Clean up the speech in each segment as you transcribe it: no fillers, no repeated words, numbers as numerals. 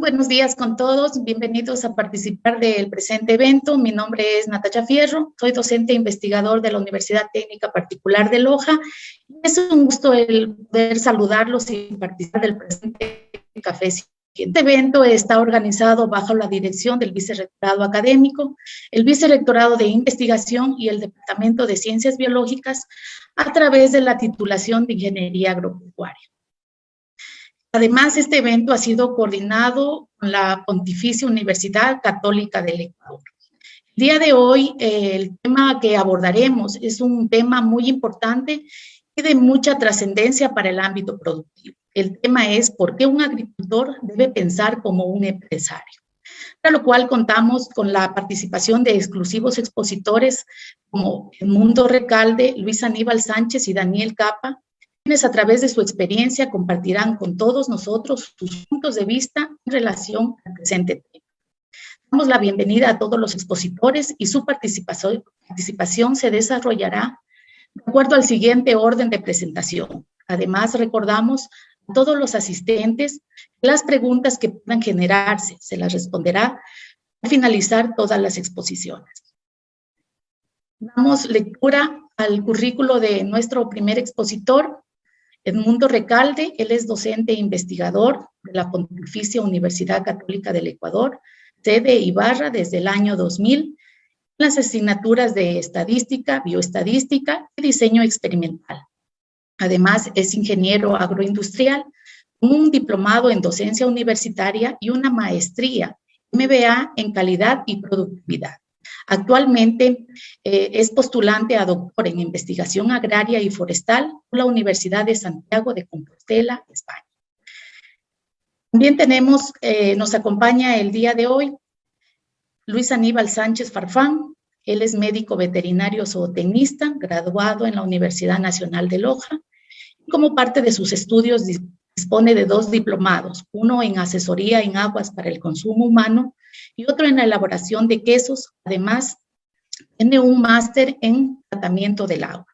Buenos días con todos, bienvenidos a participar del presente evento. Mi nombre es Natacha Fierro, soy docente e investigador de la Universidad Técnica Particular de Loja. Es un gusto el poder saludarlos y participar del presente café. Este evento está organizado bajo la dirección del Vicerrectorado Académico, el Vicerrectorado de Investigación y el Departamento de Ciencias Biológicas a través de la titulación de Ingeniería Agropecuaria. Además, este evento ha sido coordinado con la Pontificia Universidad Católica del Ecuador. El día de hoy, el tema que abordaremos es un tema muy importante y de mucha trascendencia para el ámbito productivo. El tema es por qué un agricultor debe pensar como un empresario. Para lo cual contamos con la participación de exclusivos expositores como Edmundo Recalde, Luis Aníbal Sánchez y Daniel Capa, quienes a través de su experiencia compartirán con todos nosotros sus puntos de vista en relación al presente tema. Damos la bienvenida a todos los expositores y su participación se desarrollará de acuerdo al siguiente orden de presentación. Además, recordamos a todos los asistentes las preguntas que puedan generarse, se las responderá al finalizar todas las exposiciones. Damos lectura al currículo de nuestro primer expositor, Edmundo Recalde. Él es docente e investigador de la Pontificia Universidad Católica del Ecuador, sede Ibarra desde el año 2000, en las asignaturas de Estadística, Bioestadística y Diseño Experimental. Además, es ingeniero agroindustrial, con un diplomado en docencia universitaria y una maestría MBA en calidad y productividad. Actualmente es postulante a doctor en investigación agraria y forestal por la Universidad de Santiago de Compostela, España. También nos acompaña el día de hoy Luis Aníbal Sánchez Farfán. Él es médico veterinario zootecnista, graduado en la Universidad Nacional de Loja. Como parte de sus estudios dispone de 2 diplomados, uno en asesoría en aguas para el consumo humano y otro en la elaboración de quesos. Además, tiene un máster en tratamiento del agua.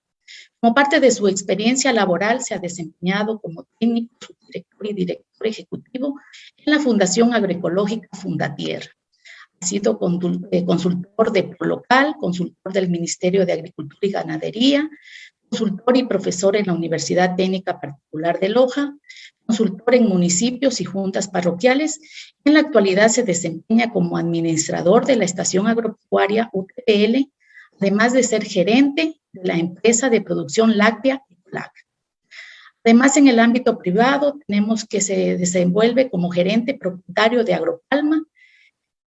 Como parte de su experiencia laboral, se ha desempeñado como técnico, subdirector y director ejecutivo en la Fundación Agroecológica Fundatierra. Ha sido consultor de Prolocal, consultor del Ministerio de Agricultura y Ganadería, consultor y profesor en la Universidad Técnica Particular de Loja, consultor en municipios y juntas parroquiales. En la actualidad se desempeña como administrador de la Estación Agropecuaria UTPL, además de ser gerente de la empresa de producción láctea Ecolac. Además, en el ámbito privado tenemos que se desenvuelve como gerente propietario de Agropalma.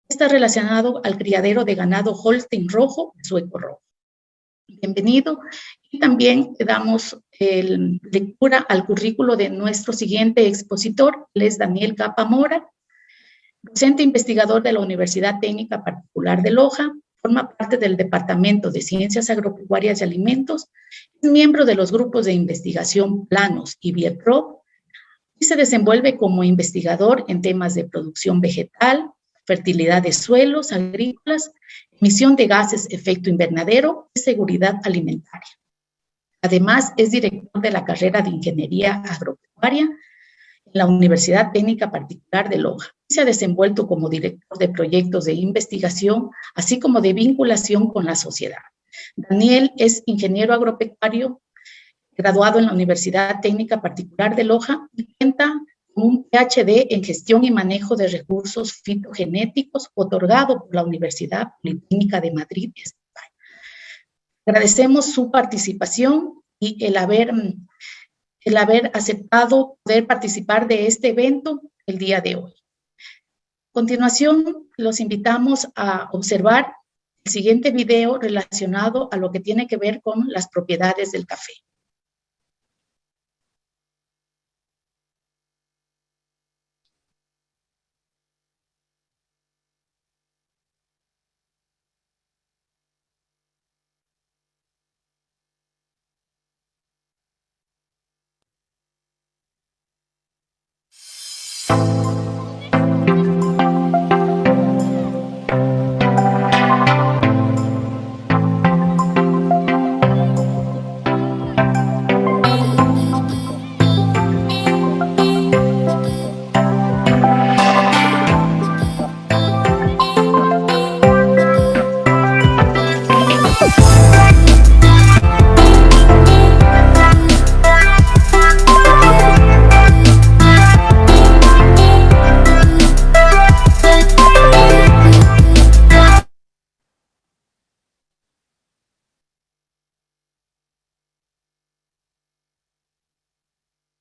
Está relacionado al criadero de ganado Holstein Rojo y Sueco Rojo. Bienvenido. Y también damos lectura al currículo de nuestro siguiente expositor. Él es Daniel Capa Mora, docente investigador de la Universidad Técnica Particular de Loja, forma parte del Departamento de Ciencias Agropecuarias y Alimentos, es miembro de los grupos de investigación Planos y Bierprop y se desenvuelve como investigador en temas de producción vegetal, fertilidad de suelos agrícolas, emisión de gases efecto invernadero y seguridad alimentaria. Además, es director de la carrera de Ingeniería Agropecuaria en la Universidad Técnica Particular de Loja. Se ha desenvuelto como director de proyectos de investigación, así como de vinculación con la sociedad. Daniel es ingeniero agropecuario, graduado en la Universidad Técnica Particular de Loja y cuenta con un PhD en gestión y manejo de recursos fitogenéticos otorgado por la Universidad Politécnica de Madrid, España. Agradecemos su participación y el haber aceptado poder participar de este evento el día de hoy. A continuación, los invitamos a observar el siguiente video relacionado a lo que tiene que ver con las propiedades del café.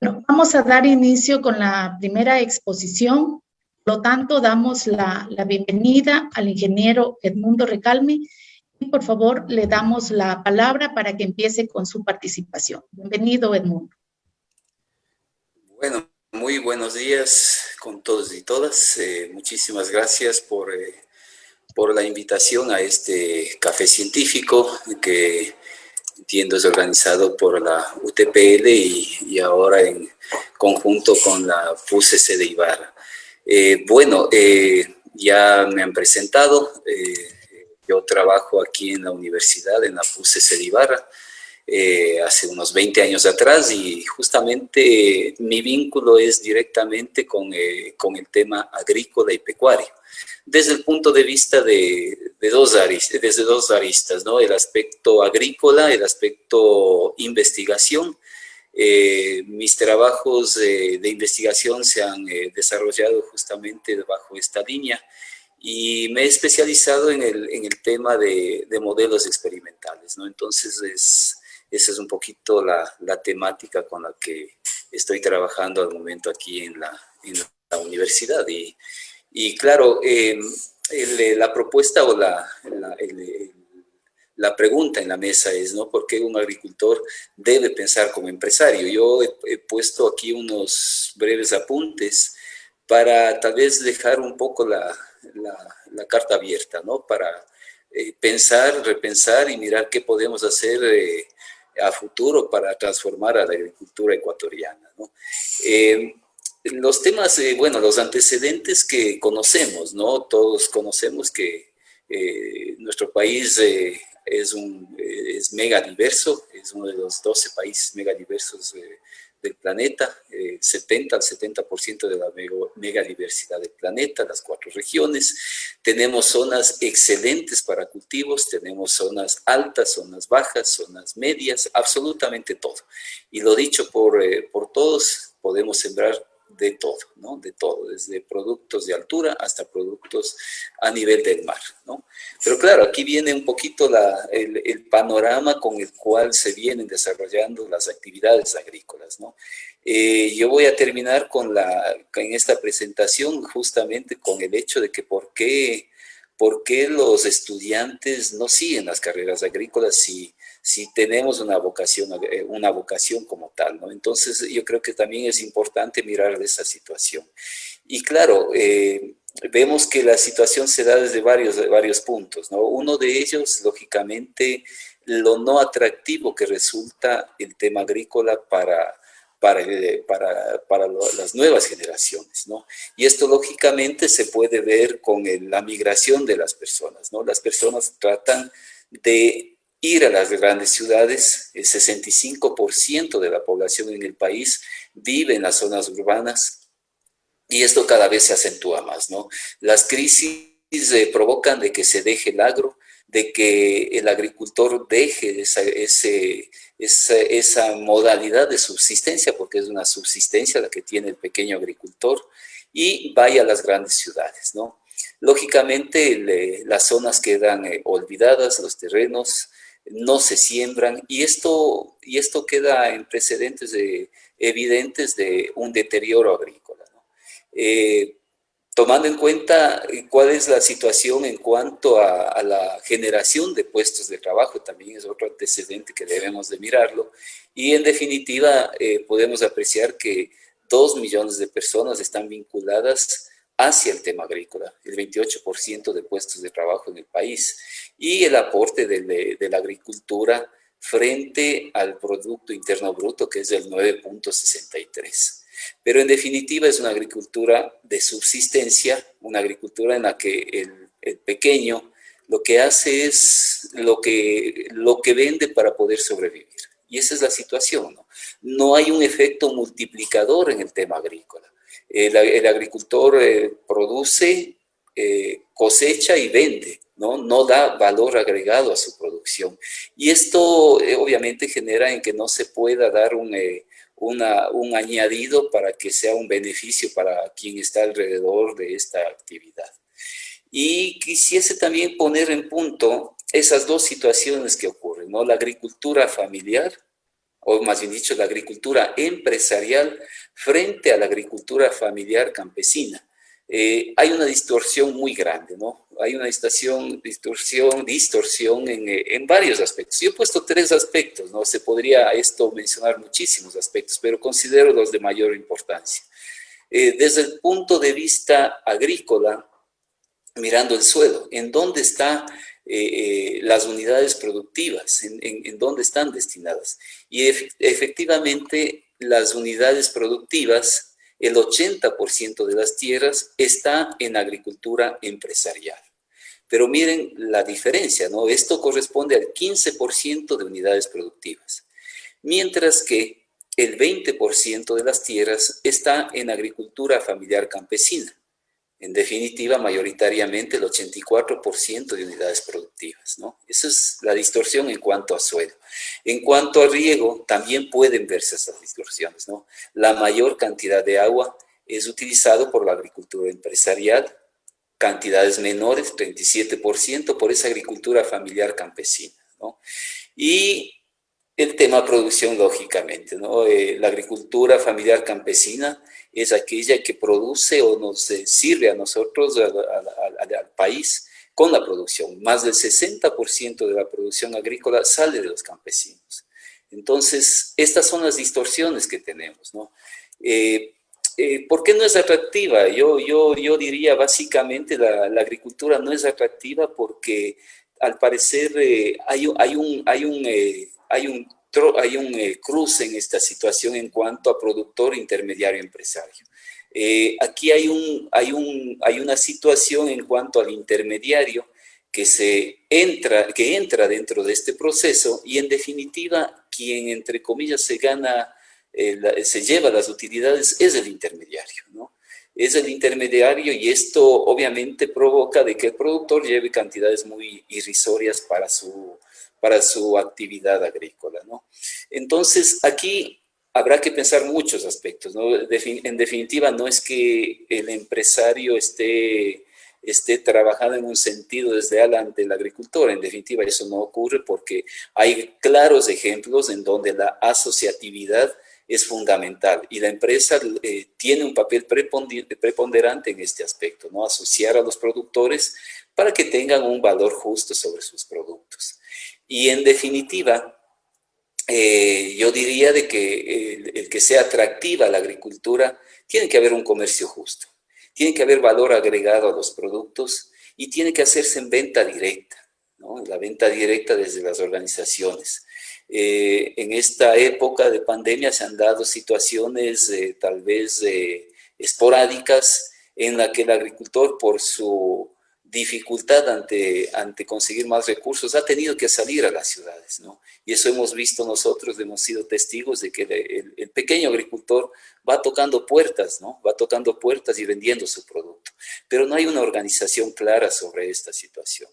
Vamos a dar inicio con la primera exposición. Por lo tanto, damos la bienvenida al ingeniero Edmundo Recalme y por favor le damos la palabra para que empiece con su participación. Bienvenido, Edmundo. Bueno, muy buenos días con todos y todas. Muchísimas gracias por la invitación a este café científico que entiendo es organizado por la UTPL y ahora en conjunto con la PUCC de Ibarra. Ya me han presentado. Yo trabajo aquí en la universidad, en la PUCC de Ibarra, hace unos 20 años atrás, y justamente mi vínculo es directamente con el tema agrícola y pecuario, desde el punto de vista desde dos aristas, ¿no? El aspecto agrícola, el aspecto investigación. Mis trabajos de investigación se han desarrollado justamente bajo esta línea, y me he especializado en el tema de modelos experimentales, ¿no? Entonces, esa es un poquito la temática con la que estoy trabajando al momento aquí en la universidad. Y claro, la propuesta o la pregunta en la mesa es, ¿no?, ¿por qué un agricultor debe pensar como empresario? Yo he puesto aquí unos breves apuntes para tal vez dejar un poco la carta abierta, ¿no? Para pensar, repensar y mirar qué podemos hacer a futuro para transformar a la agricultura ecuatoriana, ¿no? Los temas, los antecedentes que conocemos, ¿no? Todos conocemos que nuestro país es mega diverso, es uno de los 12 países mega diversos del planeta, 70 al 70% de la megadiversidad del planeta, las 4 regiones. Tenemos zonas excelentes para cultivos, tenemos zonas altas, zonas bajas, zonas medias, absolutamente todo. Y lo dicho por todos, podemos sembrar de todo, ¿no? De todo, desde productos de altura hasta productos a nivel del mar, ¿no? Pero claro, aquí viene un poquito el panorama con el cual se vienen desarrollando las actividades agrícolas, ¿no? Yo voy a terminar en esta presentación justamente con el hecho de que por qué los estudiantes no siguen las carreras agrícolas si tenemos una vocación como tal, ¿no? Entonces, yo creo que también es importante mirar esa situación. Y claro, vemos que la situación se da desde varios puntos, ¿no? Uno de ellos, lógicamente, lo no atractivo que resulta el tema agrícola para las nuevas generaciones, ¿no? Y esto lógicamente se puede ver con la migración de las personas, ¿no? Las personas tratan de ir a las grandes ciudades. El 65% de la población en el país vive en las zonas urbanas, y esto cada vez se acentúa más, ¿no? Las crisis provocan de que se deje el agro, de que el agricultor deje esa modalidad de subsistencia, porque es una subsistencia la que tiene el pequeño agricultor, y vaya a las grandes ciudades, ¿no? Lógicamente, las zonas quedan olvidadas, los terrenos no se siembran, y esto queda en precedentes evidentes de un deterioro agrícola, ¿no? Tomando en cuenta cuál es la situación en cuanto a la generación de puestos de trabajo, también es otro antecedente que debemos de mirarlo, y en definitiva podemos apreciar que 2 millones de personas están vinculadas hacia el tema agrícola, el 28% de puestos de trabajo en el país, y el aporte de la agricultura frente al Producto Interno Bruto, que es del 9.63. Pero en definitiva es una agricultura de subsistencia, una agricultura en la que el pequeño lo que hace es lo que vende para poder sobrevivir. Y esa es la situación, ¿no? No hay un efecto multiplicador en el tema agrícola. El agricultor produce, cosecha y vende, ¿no? No da valor agregado a su producción. Y esto obviamente genera en que no se pueda dar un añadido para que sea un beneficio para quien está alrededor de esta actividad. Y quisiese también poner en punto esas dos situaciones que ocurren, ¿no? La agricultura familiar o más bien dicho, la agricultura empresarial frente a la agricultura familiar campesina. Hay una distorsión muy grande, ¿no? Hay una distorsión en varios aspectos. Yo he puesto 3 aspectos, ¿no? Se podría esto mencionar muchísimos aspectos, pero considero los de mayor importancia. Desde el punto de vista agrícola, mirando el suelo, ¿en dónde están las unidades productivas? ¿En dónde están destinadas? Y efectivamente, las unidades productivas, el 80% de las tierras está en agricultura empresarial. Pero miren la diferencia, ¿no? Esto corresponde al 15% de unidades productivas, mientras que el 20% de las tierras está en agricultura familiar campesina. En definitiva, mayoritariamente el 84% de unidades productivas, ¿no? Esa es la distorsión en cuanto a suelo. En cuanto a riego, también pueden verse esas distorsiones, ¿no? La mayor cantidad de agua es utilizado por la agricultura empresarial, cantidades menores, 37%, por esa agricultura familiar campesina, ¿no? Y el tema producción, lógicamente, ¿no? La agricultura familiar campesina es aquella que produce o nos sirve a nosotros, al país, con la producción. Más del 60% de la producción agrícola sale de los campesinos. Entonces, estas son las distorsiones que tenemos, ¿no? ¿Por qué no es atractiva? Yo diría básicamente la agricultura no es atractiva porque al parecer hay un cruce en esta situación en cuanto a productor, intermediario, empresario. Aquí hay una situación en cuanto al intermediario que entra dentro de este proceso y en definitiva quien entre comillas se lleva las utilidades es el intermediario, ¿no? Es el intermediario y esto obviamente provoca de que el productor lleve cantidades muy irrisorias para su actividad agrícola, ¿no? Entonces, aquí habrá que pensar muchos aspectos, ¿no? En definitiva, no es que el empresario esté trabajando en un sentido desleal ante el agricultor. En definitiva, eso no ocurre porque hay claros ejemplos en donde la asociatividad es fundamental y la empresa tiene un papel preponderante en este aspecto, ¿no? Asociar a los productores para que tengan un valor justo sobre sus productos. Y en definitiva, yo diría de que el que sea atractiva la agricultura, tiene que haber un comercio justo, tiene que haber valor agregado a los productos y tiene que hacerse en venta directa, ¿no? La venta directa desde las organizaciones. En esta época de pandemia se han dado situaciones tal vez esporádicas en la que el agricultor por su dificultad ante conseguir más recursos ha tenido que salir a las ciudades, ¿no? Y eso hemos visto nosotros, hemos sido testigos de que el pequeño agricultor va tocando puertas, ¿no? Va tocando puertas y vendiendo su producto, pero no hay una organización clara sobre esta situación.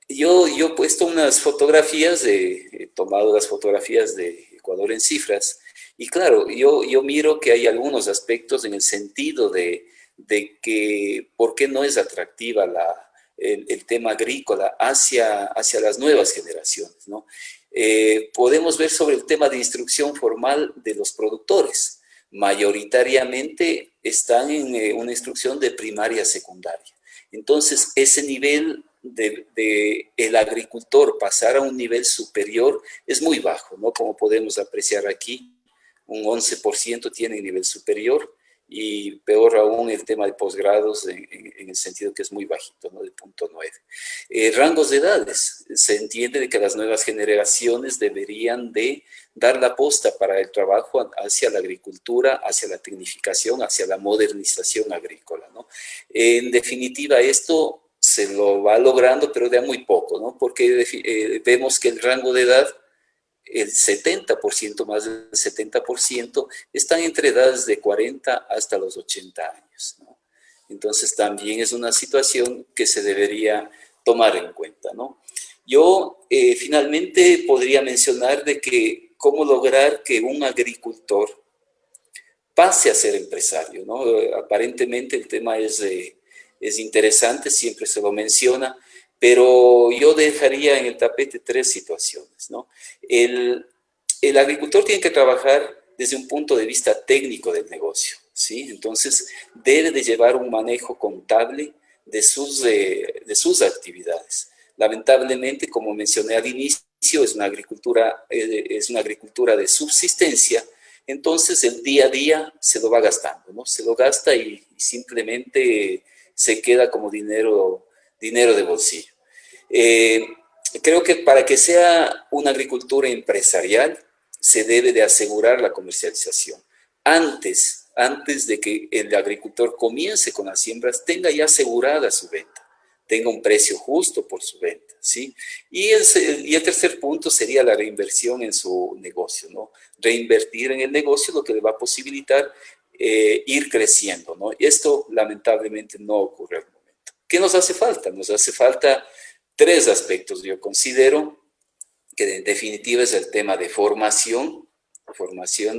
Yo he puesto unas fotografías, he tomado las fotografías de Ecuador en cifras, y claro, yo miro que hay algunos aspectos en el sentido de que por qué no es atractiva el tema agrícola hacia las nuevas generaciones, ¿no? Podemos ver sobre el tema de instrucción formal de los productores. Mayoritariamente están en una instrucción de primaria secundaria. Entonces, ese nivel de el agricultor pasar a un nivel superior es muy bajo, ¿no? Como podemos apreciar aquí, un 11% tiene nivel superior y peor aún el tema de posgrados en el sentido que es muy bajito, ¿no? De 0.9. Rangos de edades. Se entiende de que las nuevas generaciones deberían de dar la posta para el trabajo hacia la agricultura, hacia la tecnificación, hacia la modernización agrícola, ¿no? En definitiva, esto se lo va logrando, pero de a muy poco, ¿no? Porque vemos que el rango de edad, el 70%, más del 70%, están entre edades de 40 hasta los 80 años, ¿no? Entonces también es una situación que se debería tomar en cuenta, ¿no? Yo finalmente podría mencionar de que cómo lograr que un agricultor pase a ser empresario, ¿no? Aparentemente el tema es interesante, siempre se lo menciona, pero yo dejaría en el tapete 3 situaciones, ¿no? El agricultor tiene que trabajar desde un punto de vista técnico del negocio, ¿sí? Entonces, debe de llevar un manejo contable de sus actividades. Lamentablemente, como mencioné al inicio, es una agricultura de subsistencia, entonces el día a día se lo va gastando, ¿no? Se lo gasta y simplemente se queda como dinero de bolsillo. Creo que para que sea una agricultura empresarial, se debe de asegurar la comercialización. Antes de que el agricultor comience con las siembras, tenga ya asegurada su venta, tenga un precio justo por su venta, ¿sí? Y el tercer punto sería la reinversión en su negocio, ¿no? Reinvertir en el negocio, lo que le va a posibilitar ir creciendo, ¿no? Y esto lamentablemente no ocurre al momento. ¿Qué nos hace falta? Nos hace falta 3 aspectos. Yo considero que en definitiva es el tema de formación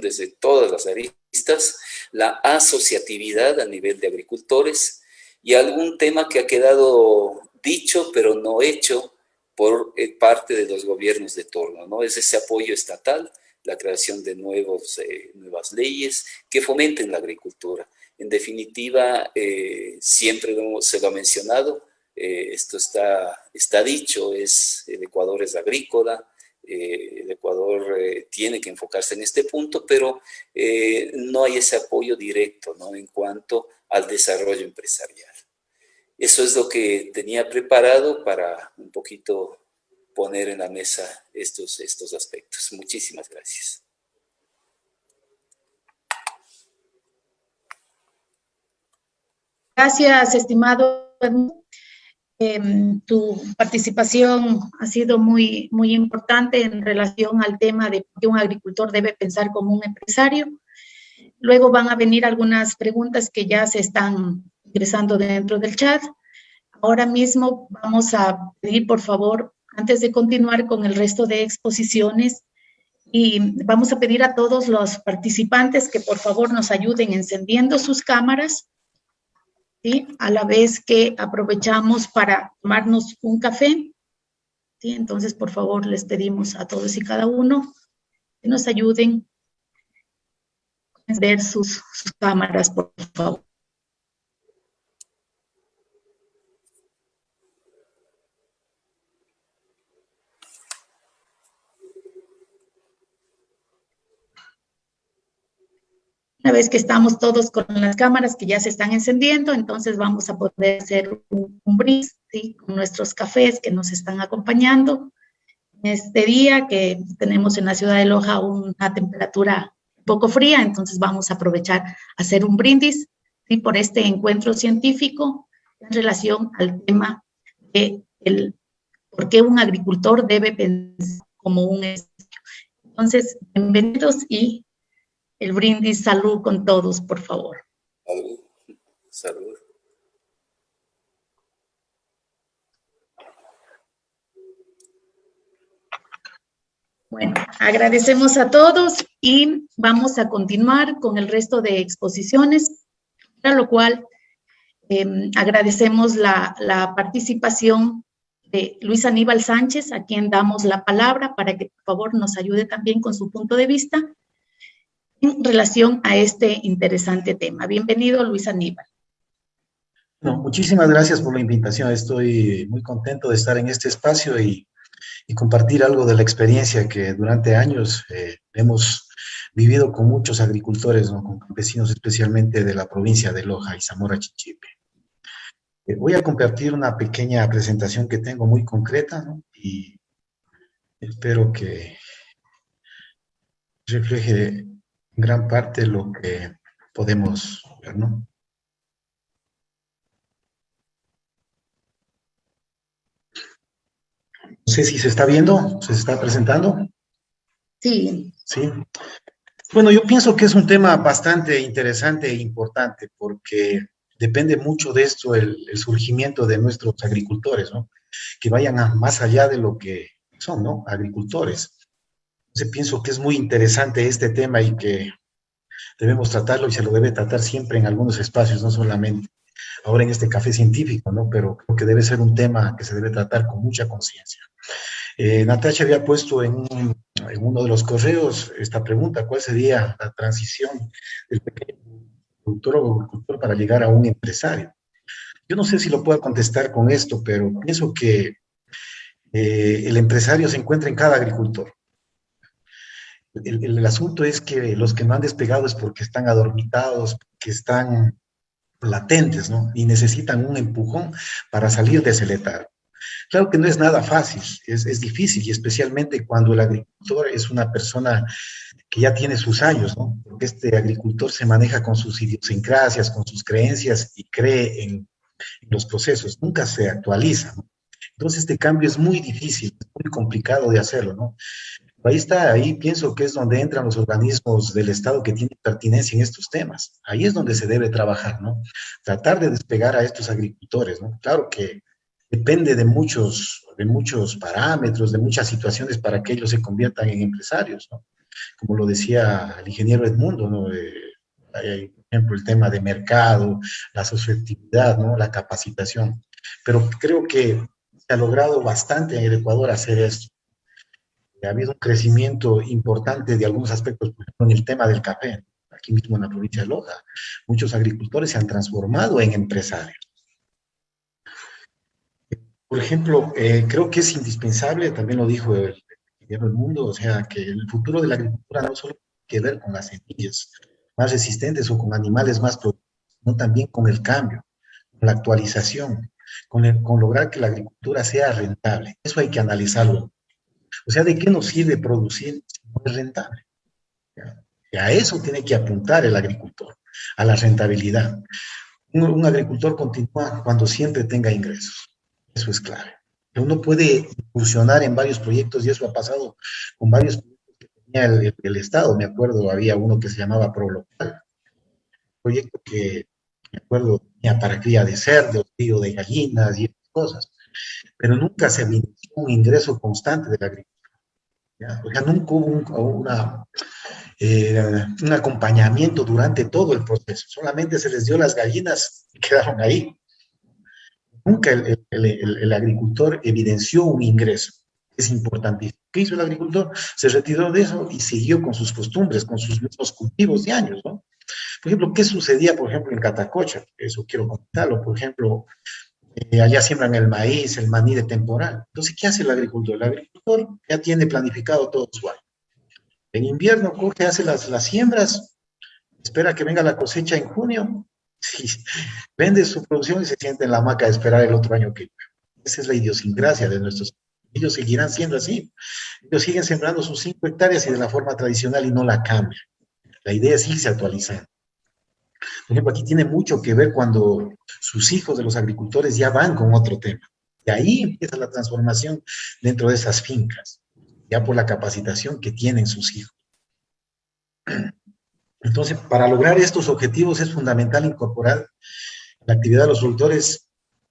desde todas las aristas, la asociatividad a nivel de agricultores y algún tema que ha quedado dicho pero no hecho por parte de los gobiernos de turno, ¿no? Es ese apoyo estatal, la creación de nuevas leyes que fomenten la agricultura. En definitiva, siempre se lo ha mencionado, esto está dicho, el Ecuador es agrícola, el Ecuador tiene que enfocarse en este punto, pero no hay ese apoyo directo, ¿no? En cuanto al desarrollo empresarial. Eso es lo que tenía preparado para un poquito poner en la mesa estos aspectos. Muchísimas gracias. Gracias, estimado. Tu participación ha sido muy, muy importante en relación al tema de que un agricultor debe pensar como un empresario. Luego van a venir algunas preguntas que ya se están ingresando dentro del chat. Ahora mismo vamos a pedir, por favor, antes de continuar con el resto de exposiciones, y vamos a pedir a todos los participantes que por favor nos ayuden encendiendo sus cámaras, ¿sí? A la vez que aprovechamos para tomarnos un café, ¿sí? Entonces, por favor, les pedimos a todos y cada uno que nos ayuden a encender sus cámaras, por favor. Una vez que estamos todos con las cámaras que ya se están encendiendo, entonces vamos a poder hacer un brindis, ¿sí? Con nuestros cafés que nos están acompañando en este día que tenemos en la ciudad de Loja una temperatura un poco fría, entonces vamos a aprovechar a hacer un brindis, ¿sí? Por este encuentro científico en relación al tema de por qué un agricultor debe pensar como un empresario. Entonces, bienvenidos y el brindis, salud con todos, por favor. Salud. Salud. Bueno, agradecemos a todos y vamos a continuar con el resto de exposiciones, para lo cual agradecemos la participación de Luis Aníbal Sánchez, a quien damos la palabra para que por favor nos ayude también con su punto de vista en relación a este interesante tema. Bienvenido, Luis Aníbal. No, muchísimas gracias por la invitación. Estoy muy contento de estar en este espacio y compartir algo de la experiencia que durante años hemos vivido con muchos agricultores, ¿no? Con campesinos especialmente de la provincia de Loja y Zamora Chinchipe. Voy a compartir una pequeña presentación que tengo muy concreta, ¿no? Y espero que refleje gran parte de lo que podemos ver, ¿no? No sé si se está viendo, se está presentando. Sí. Sí. Bueno, yo pienso que es un tema bastante interesante e importante porque depende mucho de esto el surgimiento de nuestros agricultores, ¿no? Que vayan más allá de lo que son, ¿no? Agricultores. Entonces pienso que es muy interesante este tema y que debemos tratarlo y se lo debe tratar siempre en algunos espacios, no solamente ahora en este café científico, ¿no? Pero creo que debe ser un tema que se debe tratar con mucha conciencia. Natasha había puesto en en uno de los correos esta pregunta: ¿cuál sería la transición del pequeño productor o agricultor para llegar a un empresario? Yo no sé si lo puedo contestar con esto, pero pienso que el empresario se encuentra en cada agricultor. El asunto es que los que no han despegado es porque están adormitados, que están latentes, ¿no? Y necesitan un empujón para salir de ese letargo. Claro que no es nada fácil, es difícil, y especialmente cuando el agricultor es una persona que ya tiene sus años, ¿no? Porque este agricultor se maneja con sus idiosincrasias, con sus creencias y cree en los procesos, nunca se actualiza, ¿no? Entonces este cambio es muy difícil, es muy complicado de hacerlo, ¿no? Ahí está, ahí pienso que es donde entran los organismos del Estado que tienen pertinencia en estos temas. Ahí es donde se debe trabajar, ¿no? Tratar de despegar a estos agricultores, ¿no? Claro que depende de muchos parámetros, de muchas situaciones para que ellos se conviertan en empresarios, ¿no? Como lo decía el ingeniero Edmundo, ¿no? Hay, por ejemplo, el tema de mercado, la susceptibilidad, ¿no? La capacitación. Pero creo que se ha logrado bastante en el Ecuador hacer esto. Ha habido un crecimiento importante de algunos aspectos, por ejemplo, en el tema del café. Aquí mismo en la provincia de Loja, muchos agricultores se han transformado en empresarios. Por ejemplo, creo que es indispensable, también lo dijo el mundo, o sea, que el futuro de la agricultura no solo tiene que ver con las semillas más resistentes o con animales más productivos, sino también con el cambio, con la actualización, con lograr que la agricultura sea rentable. Eso hay que analizarlo. O sea, ¿de qué nos sirve producir si no es rentable? Y a eso tiene que apuntar el agricultor, a la rentabilidad. Un agricultor continúa cuando siempre tenga ingresos. Eso es clave. Uno puede incursionar en varios proyectos, y eso ha pasado con varios proyectos que tenía el Estado. Me acuerdo, había uno que se llamaba ProLocal, un proyecto que, me acuerdo, tenía para cría de cerdos, crío de gallinas y esas cosas, pero nunca se inició un ingreso constante de la agricultura, ¿ya? O sea, nunca hubo un acompañamiento durante todo el proceso. Solamente se les dio las gallinas y quedaron ahí. Nunca el agricultor evidenció un ingreso. Es importantísimo. ¿Qué hizo el agricultor? Se retiró de eso y siguió con sus costumbres, con sus mismos cultivos de años, ¿no? Por ejemplo, ¿qué sucedía, por ejemplo, en Catacocha? Eso quiero comentarlo. Por ejemplo, allá siembran el maíz, el maní de temporal. Entonces, ¿qué hace el agricultor? El agricultor ya tiene planificado todo su año. En invierno coge, hace las siembras, espera que venga la cosecha en junio, sí, vende su producción y se sienta en la hamaca a esperar el otro año que llueva. Esa es la idiosincrasia de nuestros. Ellos seguirán siendo así. Ellos siguen sembrando sus 5 hectáreas y de la forma tradicional y no la cambian. La idea es irse actualizando. Por ejemplo, aquí tiene mucho que ver cuando sus hijos de los agricultores ya van con otro tema. Y ahí empieza la transformación dentro de esas fincas, ya por la capacitación que tienen sus hijos. Entonces, para lograr estos objetivos es fundamental incorporar la actividad de los productores,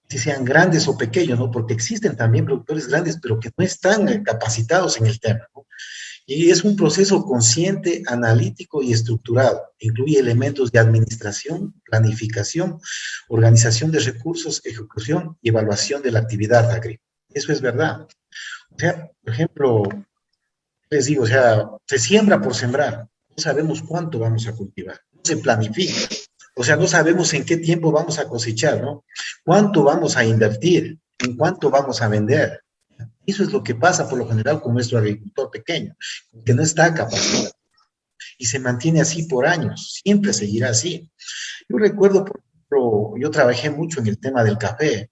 si sean grandes o pequeños, ¿no? Porque existen también productores grandes, pero que no están capacitados en el tema, ¿no? Y es un proceso consciente, analítico y estructurado. Incluye elementos de administración, planificación, organización de recursos, ejecución y evaluación de la actividad agrícola. Eso es verdad. O sea, por ejemplo, les digo, o sea, se siembra por sembrar. No sabemos cuánto vamos a cultivar. No se planifica. O sea, no sabemos en qué tiempo vamos a cosechar, ¿no? ¿Cuánto vamos a invertir? ¿En cuánto vamos a vender? Eso es lo que pasa por lo general con nuestro agricultor pequeño, que no está capacitado. Y se mantiene así por años, siempre seguirá así. Yo recuerdo, por ejemplo, yo trabajé mucho en el tema del café.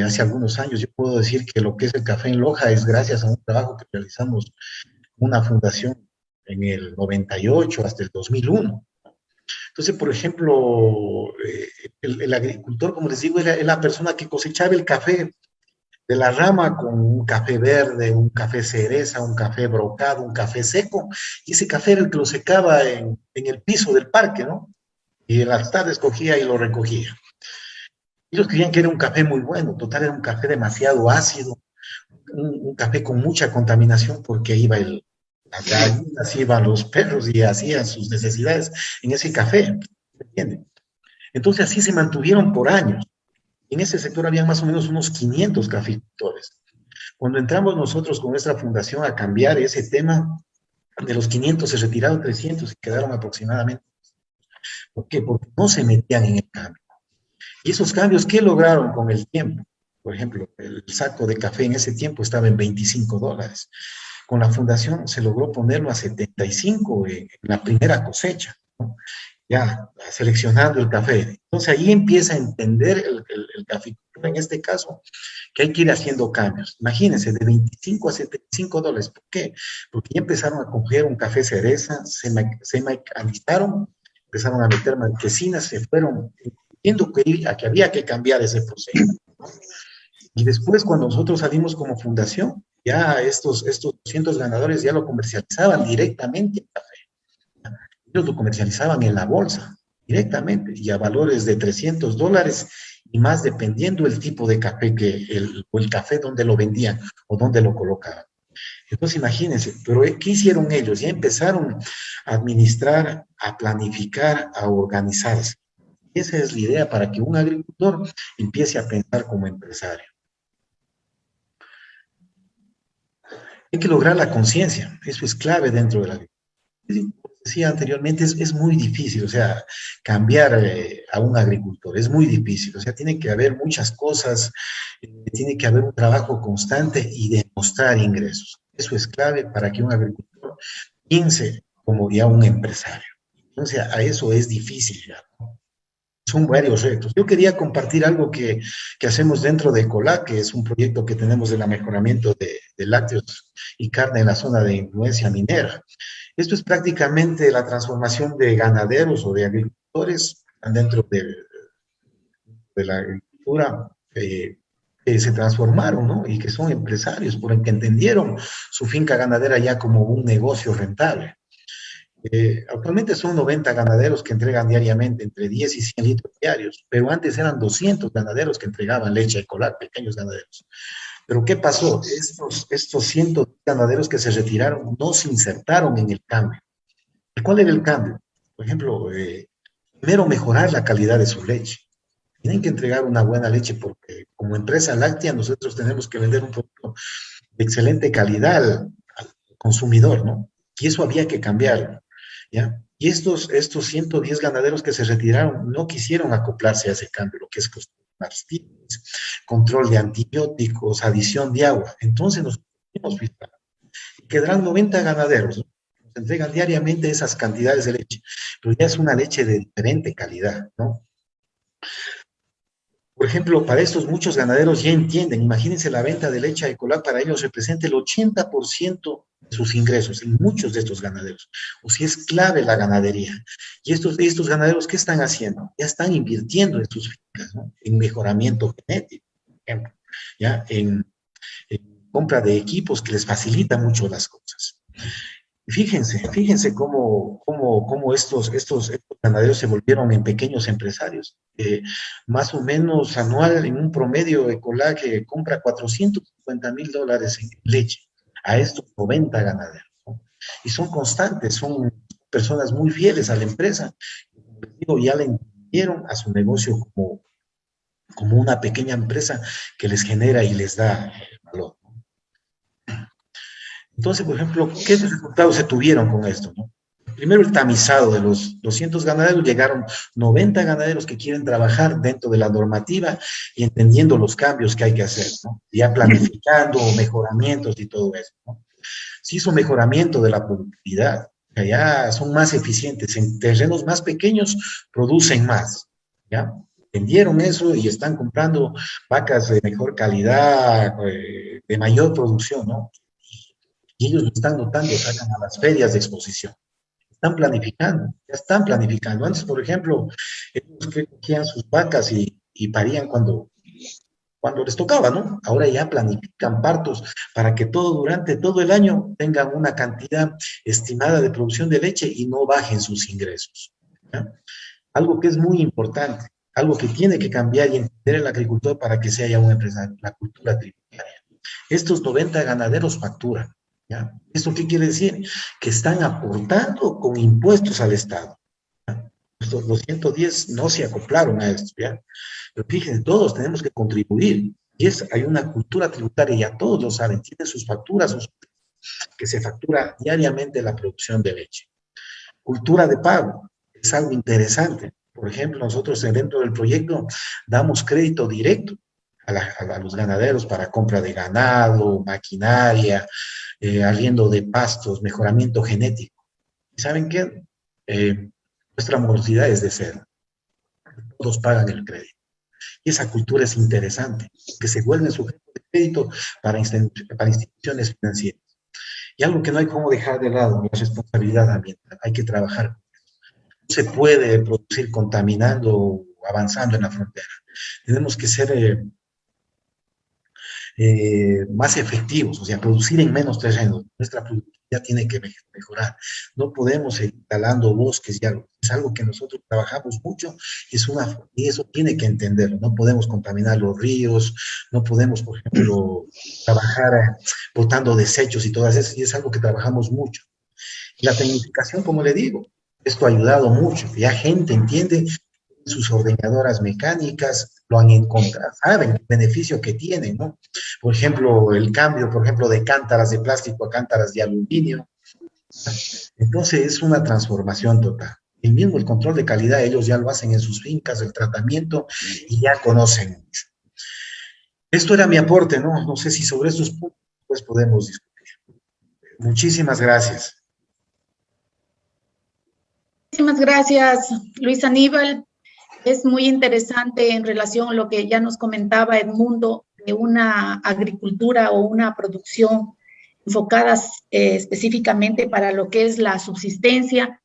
Hace algunos años yo puedo decir que lo que es el café en Loja es gracias a un trabajo que realizamos con una fundación en el 98 hasta el 2001. Entonces, por ejemplo, el agricultor, como les digo, era la persona que cosechaba el café de la rama con un café verde, un café cereza, un café brocado, un café seco, y ese café era el que lo secaba en el piso del parque, ¿no? Y en las tardes cogía y lo recogía. Ellos creían que era un café muy bueno, total era un café demasiado ácido, un café con mucha contaminación porque iba las gallinas, iban los perros y hacían sus necesidades en ese café, ¿entienden? Entonces así se mantuvieron por años. En ese sector había más o menos unos 500 caficultores. Cuando entramos nosotros con nuestra fundación a cambiar ese tema, de los 500 se retiraron 300 y quedaron aproximadamente. ¿Por qué? Porque no se metían en el cambio. Y esos cambios, ¿qué lograron con el tiempo? Por ejemplo, el saco de café en ese tiempo estaba en $25. Con la fundación se logró ponerlo a 75 en la primera cosecha, ¿no? Ya seleccionando el café. Entonces ahí empieza a entender el caficultor, en este caso, que hay que ir haciendo cambios. Imagínense, de 25 a $75. ¿Por qué? Porque ya empezaron a coger un café cereza, se mecanizaron, empezaron a meter marquesinas, se fueron viendo que había que cambiar ese proceso. Y después, cuando nosotros salimos como fundación, ya estos 200 ganadores ya lo comercializaban directamente en café. Ellos lo comercializaban en la bolsa directamente y a valores de $300 y más, dependiendo el tipo de café o el café donde lo vendían o donde lo colocaban. Entonces, imagínense, pero ¿qué hicieron ellos? Ya empezaron a administrar, a planificar, a organizarse. Esa es la idea para que un agricultor empiece a pensar como empresario. Hay que lograr la conciencia, eso es clave dentro de la agricultura. Como decía anteriormente, es muy difícil, o sea, cambiar a un agricultor, es muy difícil, o sea, tiene que haber muchas cosas, tiene que haber un trabajo constante y demostrar ingresos. Eso es clave para que un agricultor piense como ya un empresario. Entonces, a eso es difícil ya, ¿no? Son varios retos. Yo quería compartir algo que hacemos dentro de ECOLAC, que es un proyecto que tenemos de mejoramiento de lácteos y carne en la zona de influencia minera. Esto es prácticamente la transformación de ganaderos o de agricultores dentro de la agricultura que se transformaron, ¿no? Y que son empresarios, porque entendieron su finca ganadera ya como un negocio rentable. Actualmente son 90 ganaderos que entregan diariamente entre 10 y 100 litros diarios, pero antes eran 200 ganaderos que entregaban leche a ECOLAC, pequeños ganaderos. Pero ¿qué pasó? Estos 100 ganaderos que se retiraron no se insertaron en el cambio. ¿Cuál era el cambio? Por ejemplo, primero mejorar la calidad de su leche. Tienen que entregar una buena leche porque como empresa láctea nosotros tenemos que vender un producto de excelente calidad al consumidor, ¿no? Y eso había que cambiarlo. ¿Ya? Y estos 110 ganaderos que se retiraron no quisieron acoplarse a ese cambio, lo que es control de antibióticos, adición de agua. Entonces nos pusimos fiscal. Quedarán 90 ganaderos, ¿no? Nos entregan diariamente esas cantidades de leche, pero ya es una leche de diferente calidad, ¿no? Por ejemplo, para estos muchos ganaderos ya entienden, imagínense la venta de leche a ECOLAC para ellos representa el 80% de sus ingresos en muchos de estos ganaderos. O sea, es clave la ganadería. Y estos ganaderos, ¿qué están haciendo? Ya están invirtiendo en sus fincas, ¿no? En mejoramiento genético, por ejemplo, ¿ya? En compra de equipos que les facilita mucho las cosas. Fíjense cómo estos ganaderos se volvieron en pequeños empresarios. Más o menos anual, en un promedio, ECOLAC compra $450,000 en leche a estos 90 ganaderos, ¿no? Y son constantes, son personas muy fieles a la empresa. Como les digo, ya le entendieron a su negocio como una pequeña empresa que les genera y les da valor. Entonces, por ejemplo, ¿qué resultados se tuvieron con esto, no? Primero, el tamizado de los 200 ganaderos, llegaron 90 ganaderos que quieren trabajar dentro de la normativa y entendiendo los cambios que hay que hacer, ¿no? Ya planificando mejoramientos y todo eso, ¿no? Se hizo mejoramiento de la productividad, que ya son más eficientes, en terrenos más pequeños producen más, ¿ya? Entendieron eso y están comprando vacas de mejor calidad, de mayor producción, ¿no? Y ellos lo están notando, sacan a las ferias de exposición. Están planificando, ya están planificando. Antes, por ejemplo, ellos que cogían sus vacas y parían cuando les tocaba, ¿no? Ahora ya planifican partos para que durante todo el año tengan una cantidad estimada de producción de leche y no bajen sus ingresos, ¿ya? Algo que es muy importante, algo que tiene que cambiar y entender el agricultor para que sea ya un empresario, la cultura tributaria. Estos 90 ganaderos facturan. ¿Ya? ¿Esto qué quiere decir? Que están aportando con impuestos al Estado. ¿Ya? Los 110 no se acoplaron a esto, ¿ya? Pero fíjense, todos tenemos que contribuir. hay una cultura tributaria, ya todos lo saben, tienen sus facturas, que se factura diariamente la producción de leche. Cultura de pago, es algo interesante. Por ejemplo, nosotros dentro del proyecto damos crédito directo a los ganaderos para compra de ganado, maquinaria, arriendo de pastos, mejoramiento genético. ¿Y saben qué? Nuestra morosidad es de cero. Todos pagan el crédito. Y esa cultura es interesante, que se vuelve sujeto de crédito para instituciones financieras. Y algo que no hay cómo dejar de lado, la responsabilidad ambiental. Hay que trabajar. No se puede producir contaminando o avanzando en la frontera. Tenemos que ser más efectivos, o sea, producir en menos terreno. Nuestra productividad tiene que mejorar. No podemos seguir talando bosques y algo. Es algo que nosotros trabajamos mucho y eso tiene que entenderlo. No podemos contaminar los ríos, no podemos, por ejemplo, trabajar botando desechos y todas esas, y es algo que trabajamos mucho. Y la tecnificación, como le digo, esto ha ayudado mucho. Ya gente entiende sus ordeñadoras mecánicas, lo han encontrado, saben el beneficio que tienen, ¿no? Por ejemplo, el cambio, por ejemplo, de cántaras de plástico a cántaras de aluminio. Entonces, es una transformación total. El control de calidad, ellos ya lo hacen en sus fincas, el tratamiento, y ya conocen mucho. Esto era mi aporte, ¿no? No sé si sobre estos puntos pues podemos discutir. Muchísimas gracias. Muchísimas gracias, Luis Aníbal. Es muy interesante en relación a lo que ya nos comentaba Edmundo, de una agricultura o una producción enfocadas específicamente para lo que es la subsistencia,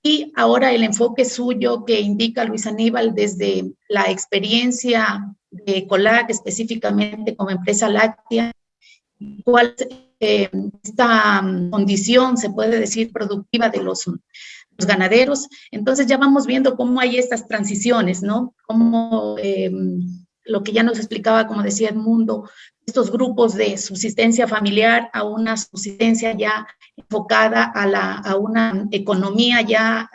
y ahora el enfoque suyo que indica Luis Aníbal desde la experiencia de COLAC, específicamente como empresa láctea, cuál es esta condición, se puede decir, productiva de los ganaderos. Entonces ya vamos viendo cómo hay estas transiciones, ¿no? Cómo lo que ya nos explicaba, como decía Edmundo, estos grupos de subsistencia familiar a una subsistencia ya enfocada a una economía ya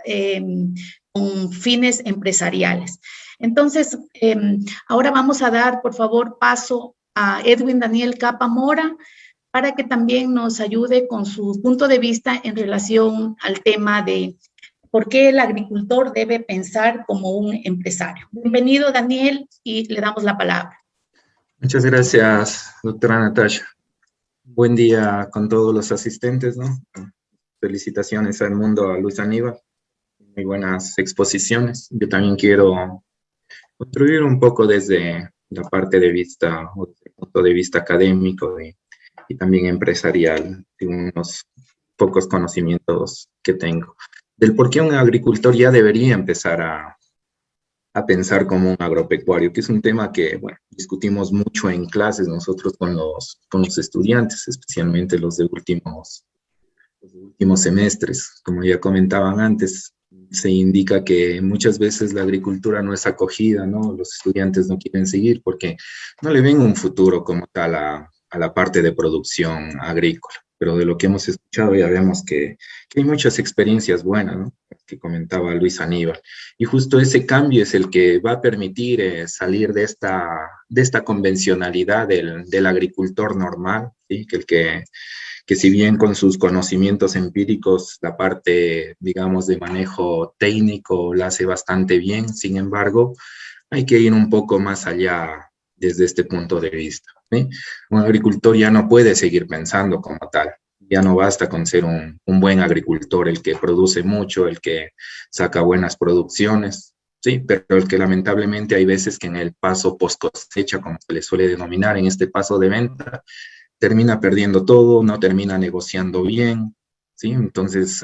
con fines empresariales. Entonces, ahora vamos a dar, por favor, paso a Edwin Daniel Capa Mora, para que también nos ayude con su punto de vista en relación al tema de por qué el agricultor debe pensar como un empresario. Bienvenido, Daniel, y le damos la palabra. Muchas gracias, doctora Natasha. Buen día con todos los asistentes, ¿no? Felicitaciones a Edmundo, a Luis Aníbal. Muy buenas exposiciones. Yo también quiero contribuir un poco desde la parte de vista, o desde el punto de vista académico y también empresarial, de unos pocos conocimientos que tengo, del por qué un agricultor ya debería empezar a pensar como un agropecuario, que es un tema que, bueno, discutimos mucho en clases nosotros con los estudiantes, especialmente los de últimos semestres. Como ya comentaban antes, se indica que muchas veces la agricultura no es acogida, ¿no? Los estudiantes no quieren seguir porque no le ven un futuro como tal a la parte de producción agrícola. Pero de lo que hemos escuchado ya vemos que hay muchas experiencias buenas, ¿no? Que comentaba Luis Aníbal. Y justo ese cambio es el que va a permitir salir de esta convencionalidad del agricultor normal, ¿sí? Que si bien con sus conocimientos empíricos, la parte, digamos, de manejo técnico la hace bastante bien, sin embargo, hay que ir un poco más allá desde este punto de vista, ¿sí? Un agricultor ya no puede seguir pensando como tal. Ya no basta con ser un buen agricultor, el que produce mucho, el que saca buenas producciones, sí, pero el que lamentablemente hay veces que en el paso post cosecha, como se le suele denominar, en este paso de venta, termina perdiendo todo, no termina negociando bien, ¿sí? Entonces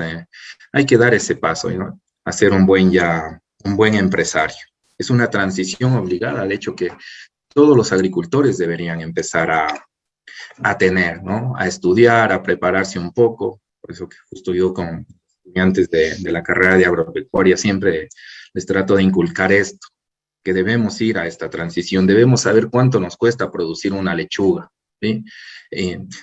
hay que dar ese paso, ¿no? A ser un buen empresario. Es una transición obligada, de hecho, que todos los agricultores deberían empezar a tener, ¿no? A estudiar, a prepararse un poco. Por eso que justo yo con estudiantes de la carrera de agropecuaria siempre les trato de inculcar esto, que debemos ir a esta transición, debemos saber cuánto nos cuesta producir una lechuga, ¿sí?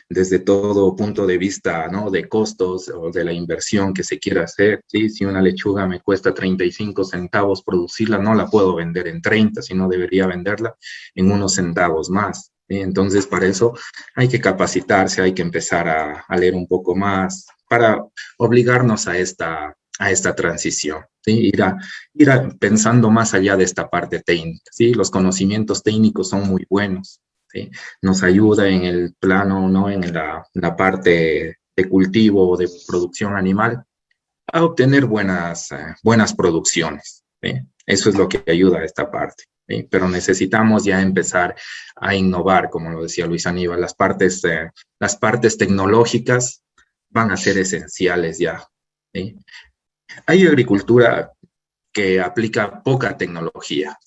Desde todo punto de vista, ¿no? De costos o de la inversión que se quiera hacer, ¿sí? Si una lechuga me cuesta 35 centavos producirla, no la puedo vender en 30, sino debería venderla en unos centavos más. ¿Sí? Entonces, para eso hay que capacitarse, hay que empezar a leer un poco más para obligarnos a esta transición, ¿sí? Pensando más allá de esta parte técnica, ¿sí? Los conocimientos técnicos son muy buenos, ¿sí? Nos ayuda en el plano, ¿no? En la parte de cultivo o de producción animal a obtener buenas producciones, ¿sí? Eso es lo que ayuda a esta parte, ¿sí? Pero necesitamos ya empezar a innovar, como lo decía Luis Aníbal, las partes tecnológicas van a ser esenciales ya, ¿sí? Hay agricultura que aplica poca tecnología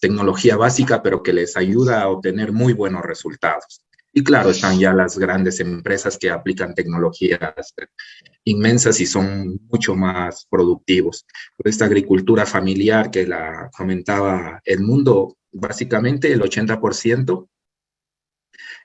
básica, pero que les ayuda a obtener muy buenos resultados. Y claro, están ya las grandes empresas que aplican tecnologías inmensas y son mucho más productivos. Por esta agricultura familiar que la comentaba el mundo, básicamente el 80%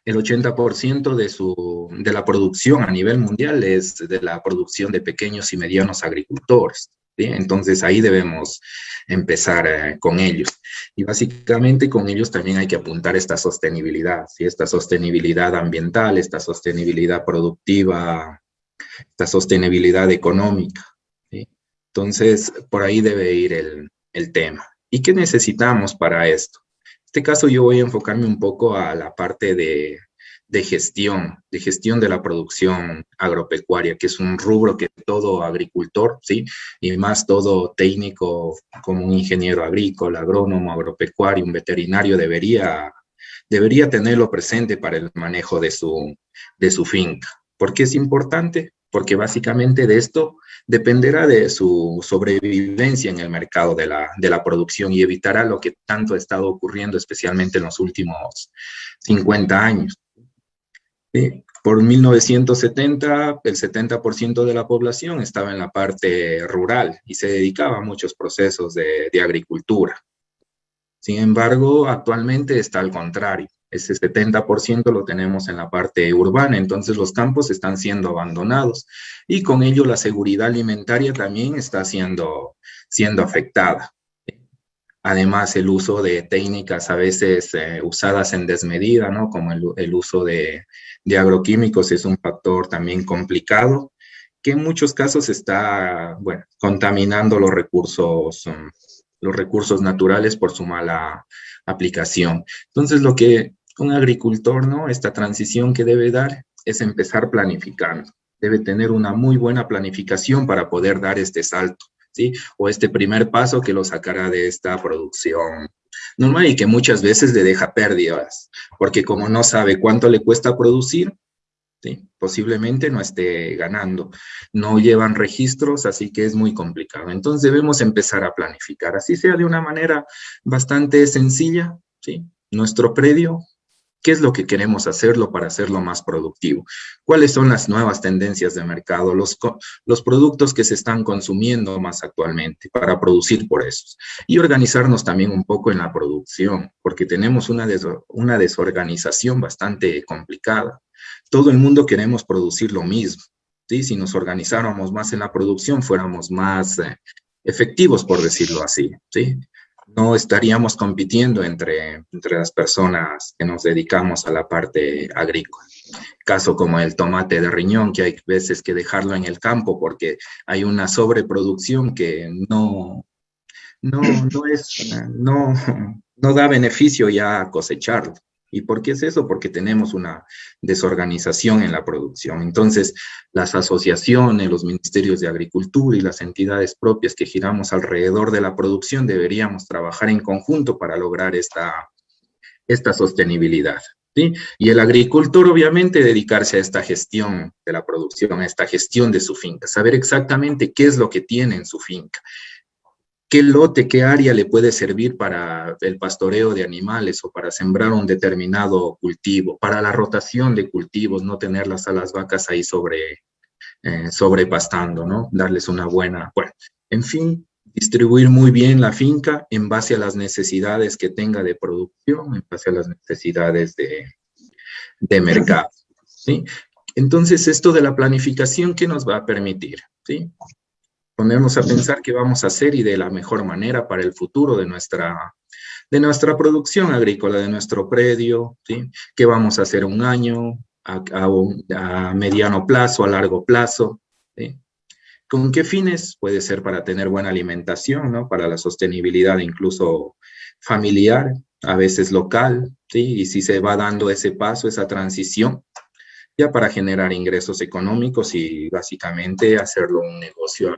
de la producción a nivel mundial es de la producción de pequeños y medianos agricultores, ¿sí? Entonces ahí debemos empezar con ellos. Y básicamente con ellos también hay que apuntar esta sostenibilidad, ¿sí? Esta sostenibilidad ambiental, esta sostenibilidad productiva, esta sostenibilidad económica, ¿sí? Entonces por ahí debe ir el tema. ¿Y qué necesitamos para esto? En este caso yo voy a enfocarme un poco a la parte de gestión de la producción agropecuaria, que es un rubro que todo agricultor, ¿sí? Y más todo técnico como un ingeniero agrícola, agrónomo, agropecuario, un veterinario debería tenerlo presente para el manejo de su finca. ¿Por qué es importante? Porque básicamente de esto dependerá de su sobrevivencia en el mercado de la producción y evitará lo que tanto ha estado ocurriendo, especialmente en los últimos 50 años. ¿Sí? Por 1970, el 70% de la población estaba en la parte rural y se dedicaba a muchos procesos de agricultura. Sin embargo, actualmente está al contrario. Ese 70% lo tenemos en la parte urbana, entonces los campos están siendo abandonados y con ello la seguridad alimentaria también está siendo afectada. Además, el uso de técnicas a veces usadas en desmedida, ¿no? Como el uso de agroquímicos es un factor también complicado, que en muchos casos está, bueno, contaminando los recursos naturales por su mala aplicación. Entonces, lo que un agricultor, ¿no? Esta transición que debe dar es empezar planificando. Debe tener una muy buena planificación para poder dar este salto, ¿sí? O este primer paso que lo sacará de esta producción normal y que muchas veces le deja pérdidas, porque como no sabe cuánto le cuesta producir, ¿sí? Posiblemente no esté ganando. No llevan registros, así que es muy complicado. Entonces debemos empezar a planificar, así sea de una manera bastante sencilla, ¿sí? Nuestro predio, ¿qué es lo que queremos hacerlo para hacerlo más productivo? ¿Cuáles son las nuevas tendencias de mercado? Los productos que se están consumiendo más actualmente para producir por esos. Y organizarnos también un poco en la producción, porque tenemos una desorganización bastante complicada. Todo el mundo queremos producir lo mismo, ¿sí? Si nos organizáramos más en la producción, fuéramos más efectivos, por decirlo así, ¿sí? No estaríamos compitiendo entre las personas que nos dedicamos a la parte agrícola. Caso como el tomate de riñón, que hay veces que dejarlo en el campo porque hay una sobreproducción que no da beneficio ya cosecharlo. ¿Y por qué es eso? Porque tenemos una desorganización en la producción. Entonces, las asociaciones, los ministerios de agricultura y las entidades propias que giramos alrededor de la producción deberíamos trabajar en conjunto para lograr esta sostenibilidad, ¿sí? Y el agricultor, obviamente, dedicarse a esta gestión de la producción, a esta gestión de su finca, saber exactamente qué es lo que tiene en su finca. ¿Qué lote, qué área le puede servir para el pastoreo de animales o para sembrar un determinado cultivo, para la rotación de cultivos, no tenerlas a las vacas ahí sobrepastando, ¿no? Darles una buena, bueno, en fin, distribuir muy bien la finca en base a las necesidades que tenga de producción, en base a las necesidades de mercado, ¿sí? Entonces, esto de la planificación, ¿qué nos va a permitir? ¿Sí? Ponernos a pensar qué vamos a hacer y de la mejor manera para el futuro de nuestra producción agrícola, de nuestro predio, ¿sí? ¿Qué vamos a hacer un año, a mediano plazo, a largo plazo? ¿Sí? ¿Con qué fines? Puede ser para tener buena alimentación, ¿no? Para la sostenibilidad incluso familiar, a veces local, ¿sí? Y si se va dando ese paso, esa transición, ya para generar ingresos económicos y básicamente hacerlo un negocio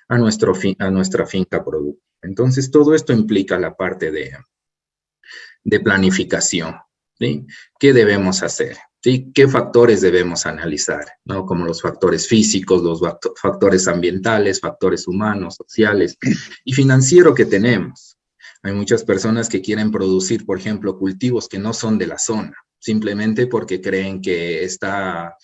a nuestra finca productiva. Entonces, todo esto implica la parte de planificación, ¿sí? ¿Qué debemos hacer? ¿Sí? ¿Qué factores debemos analizar? ¿No? Como los factores físicos, los factores ambientales, factores humanos, sociales y financieros que tenemos. Hay muchas personas que quieren producir, por ejemplo, cultivos que no son de la zona, simplemente porque creen que está,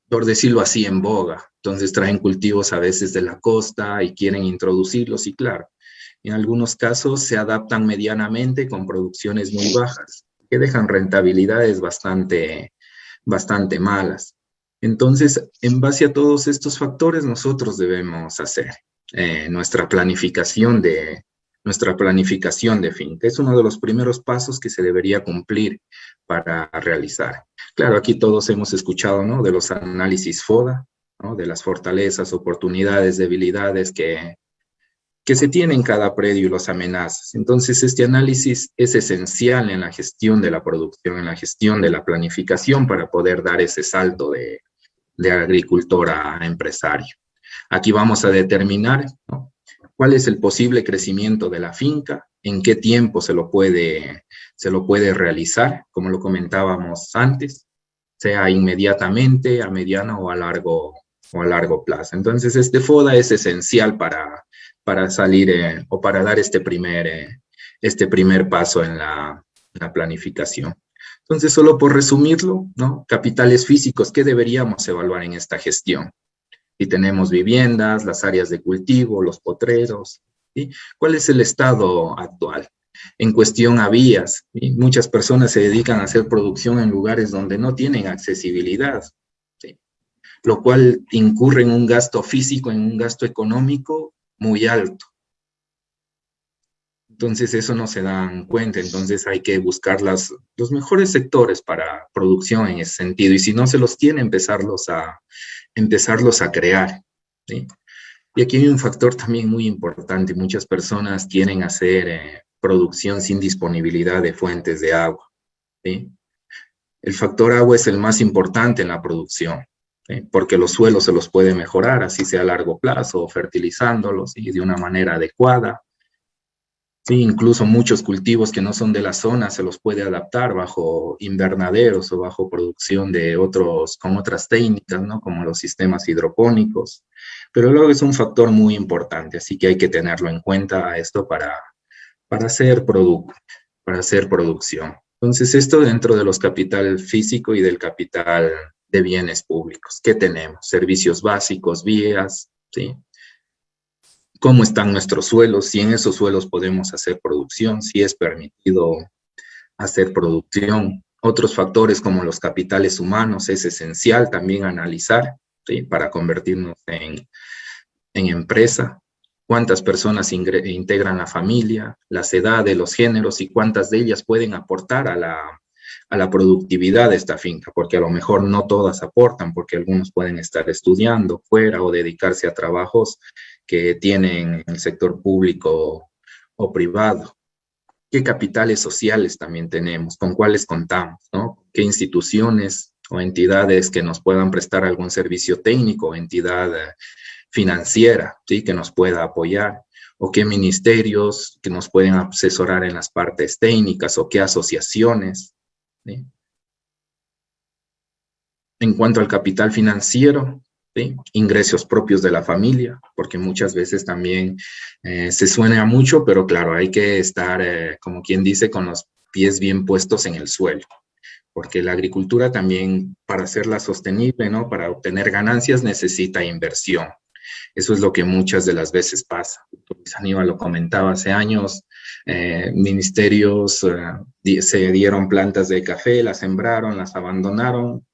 por decirlo así, en boga. Entonces traen cultivos a veces de la costa y quieren introducirlos y claro, en algunos casos se adaptan medianamente con producciones muy bajas, que dejan rentabilidades bastante malas. Entonces, en base a todos estos factores, nosotros debemos hacer nuestra planificación de finca. Es uno de los primeros pasos que se debería cumplir para realizar. Claro, aquí todos hemos escuchado, ¿no? De los análisis FODA, ¿no? De las fortalezas, oportunidades, debilidades que se tienen en cada predio y las amenazas. Entonces, este análisis es esencial en la gestión de la producción, en la gestión de la planificación para poder dar ese salto de agricultor a empresario. Aquí vamos a determinar, ¿no? ¿Cuál es el posible crecimiento de la finca? ¿En qué tiempo se lo puede realizar? Como lo comentábamos antes, sea inmediatamente, a mediano o a largo plazo. Entonces, este FODA es esencial para salir o para dar este primer paso en la planificación. Entonces, solo por resumirlo, ¿no? Capitales físicos, ¿qué deberíamos evaluar en esta gestión? Si tenemos viviendas, las áreas de cultivo, los potreros, ¿sí? ¿Cuál es el estado actual? En cuestión a vías, ¿sí? Muchas personas se dedican a hacer producción en lugares donde no tienen accesibilidad, ¿sí? Lo cual incurre en un gasto físico, en un gasto económico muy alto. Entonces eso no se dan cuenta, entonces hay que buscar los mejores sectores para producción en ese sentido, y si no se los tiene, empezarlos a crear, ¿sí? Y aquí hay un factor también muy importante. Muchas personas quieren hacer producción sin disponibilidad de fuentes de agua, ¿sí? El factor agua es el más importante en la producción, ¿sí? Porque los suelos se los puede mejorar, así sea a largo plazo, fertilizándolos, ¿sí? De una manera adecuada. Sí, incluso muchos cultivos que no son de la zona se los puede adaptar bajo invernaderos o bajo producción con otras técnicas, ¿no? Como los sistemas hidropónicos. Pero luego es un factor muy importante, así que hay que tenerlo en cuenta esto para hacer producción. Entonces, esto dentro de los capital físico y del capital de bienes públicos. ¿Qué tenemos? Servicios básicos, vías, ¿sí? ¿Cómo están nuestros suelos? Si en esos suelos podemos hacer producción, si es permitido hacer producción. Otros factores como los capitales humanos es esencial también analizar, ¿sí? Para convertirnos en empresa. ¿Cuántas personas integran la familia? Las edades, los géneros y cuántas de ellas pueden aportar a la productividad de esta finca, porque a lo mejor no todas aportan, porque algunos pueden estar estudiando fuera o dedicarse a trabajos que tienen en el sector público o privado. ¿Qué capitales sociales también tenemos? ¿Con cuáles contamos, ¿no? ¿Qué instituciones o entidades que nos puedan prestar algún servicio técnico o entidad financiera, ¿sí? Que nos pueda apoyar? ¿O qué ministerios que nos pueden asesorar en las partes técnicas? ¿O qué asociaciones, ¿sí? En cuanto al capital financiero, ¿sí? Ingresos propios de la familia, porque muchas veces también se suena mucho, pero claro, hay que estar, como quien dice, con los pies bien puestos en el suelo, porque la agricultura también, para hacerla sostenible, ¿no? Para obtener ganancias, necesita inversión. Eso es lo que muchas de las veces pasa. Luis Aníbal lo comentaba hace años, ministerios se dieron plantas de café, las sembraron, las abandonaron,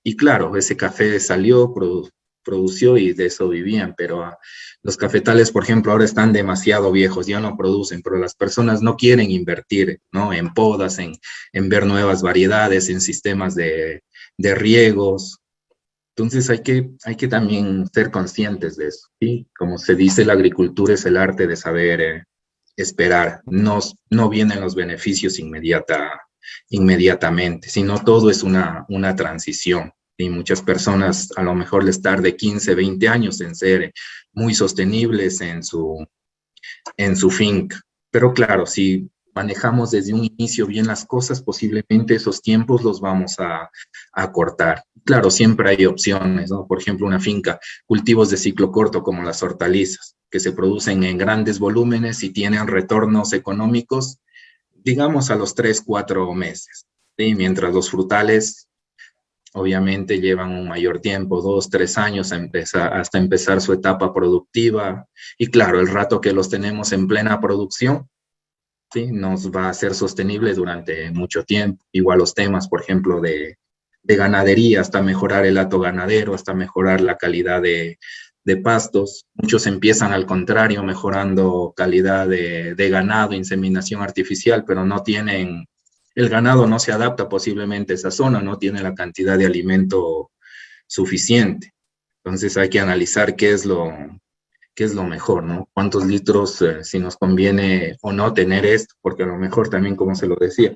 y claro, ese café salió, produció y de eso vivían, pero los cafetales, por ejemplo, ahora están demasiado viejos, ya no producen, pero las personas no quieren invertir, ¿no? En podas, en ver nuevas variedades, en sistemas de riegos. Entonces hay que también ser conscientes de eso, ¿sí? Como se dice, la agricultura es el arte de saber esperar. No vienen los beneficios inmediatamente, sino todo es una transición. Y muchas personas a lo mejor les tarde 15, 20 años en ser muy sostenibles en su finca. Pero claro, si manejamos desde un inicio bien las cosas, posiblemente esos tiempos los vamos a acortar. Claro, siempre hay opciones, ¿no? Por ejemplo, una finca, cultivos de ciclo corto como las hortalizas, que se producen en grandes volúmenes y tienen retornos económicos, digamos, a los 3, 4 meses, ¿sí? Mientras los frutales obviamente llevan un mayor tiempo, 2, 3 años hasta empezar su etapa productiva. Y claro, el rato que los tenemos en plena producción, ¿sí? Nos va a ser sostenible durante mucho tiempo. Igual los temas, por ejemplo, de ganadería, hasta mejorar el hato ganadero, hasta mejorar la calidad de pastos. Muchos empiezan al contrario, mejorando calidad de ganado, inseminación artificial, pero no tienen, el ganado no se adapta posiblemente a esa zona, no tiene la cantidad de alimento suficiente. Entonces hay que analizar qué es lo mejor, ¿no? Cuántos litros, si nos conviene o no tener esto, porque a lo mejor también, como se lo decía,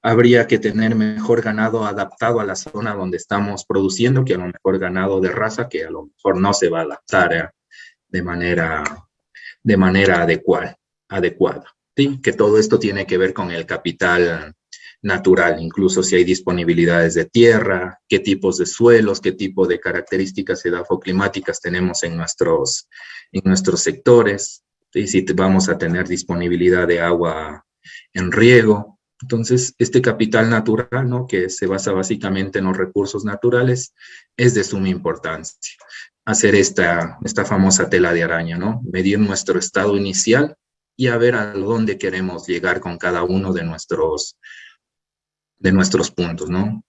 habría que tener mejor ganado adaptado a la zona donde estamos produciendo que a lo mejor ganado de raza que a lo mejor no se va a adaptar de manera adecuada. ¿Sí? Que todo esto tiene que ver con el capital natural, incluso si hay disponibilidades de tierra, qué tipos de suelos, qué tipo de características edafoclimáticas tenemos en nuestros sectores, ¿sí? Si vamos a tener disponibilidad de agua en riego. Entonces, este capital natural, ¿no? Que se basa básicamente en los recursos naturales, es de suma importancia. Hacer esta famosa tela de araña, ¿no? Medir nuestro estado inicial y a ver a dónde queremos llegar con cada uno de nuestros puntos, ¿no?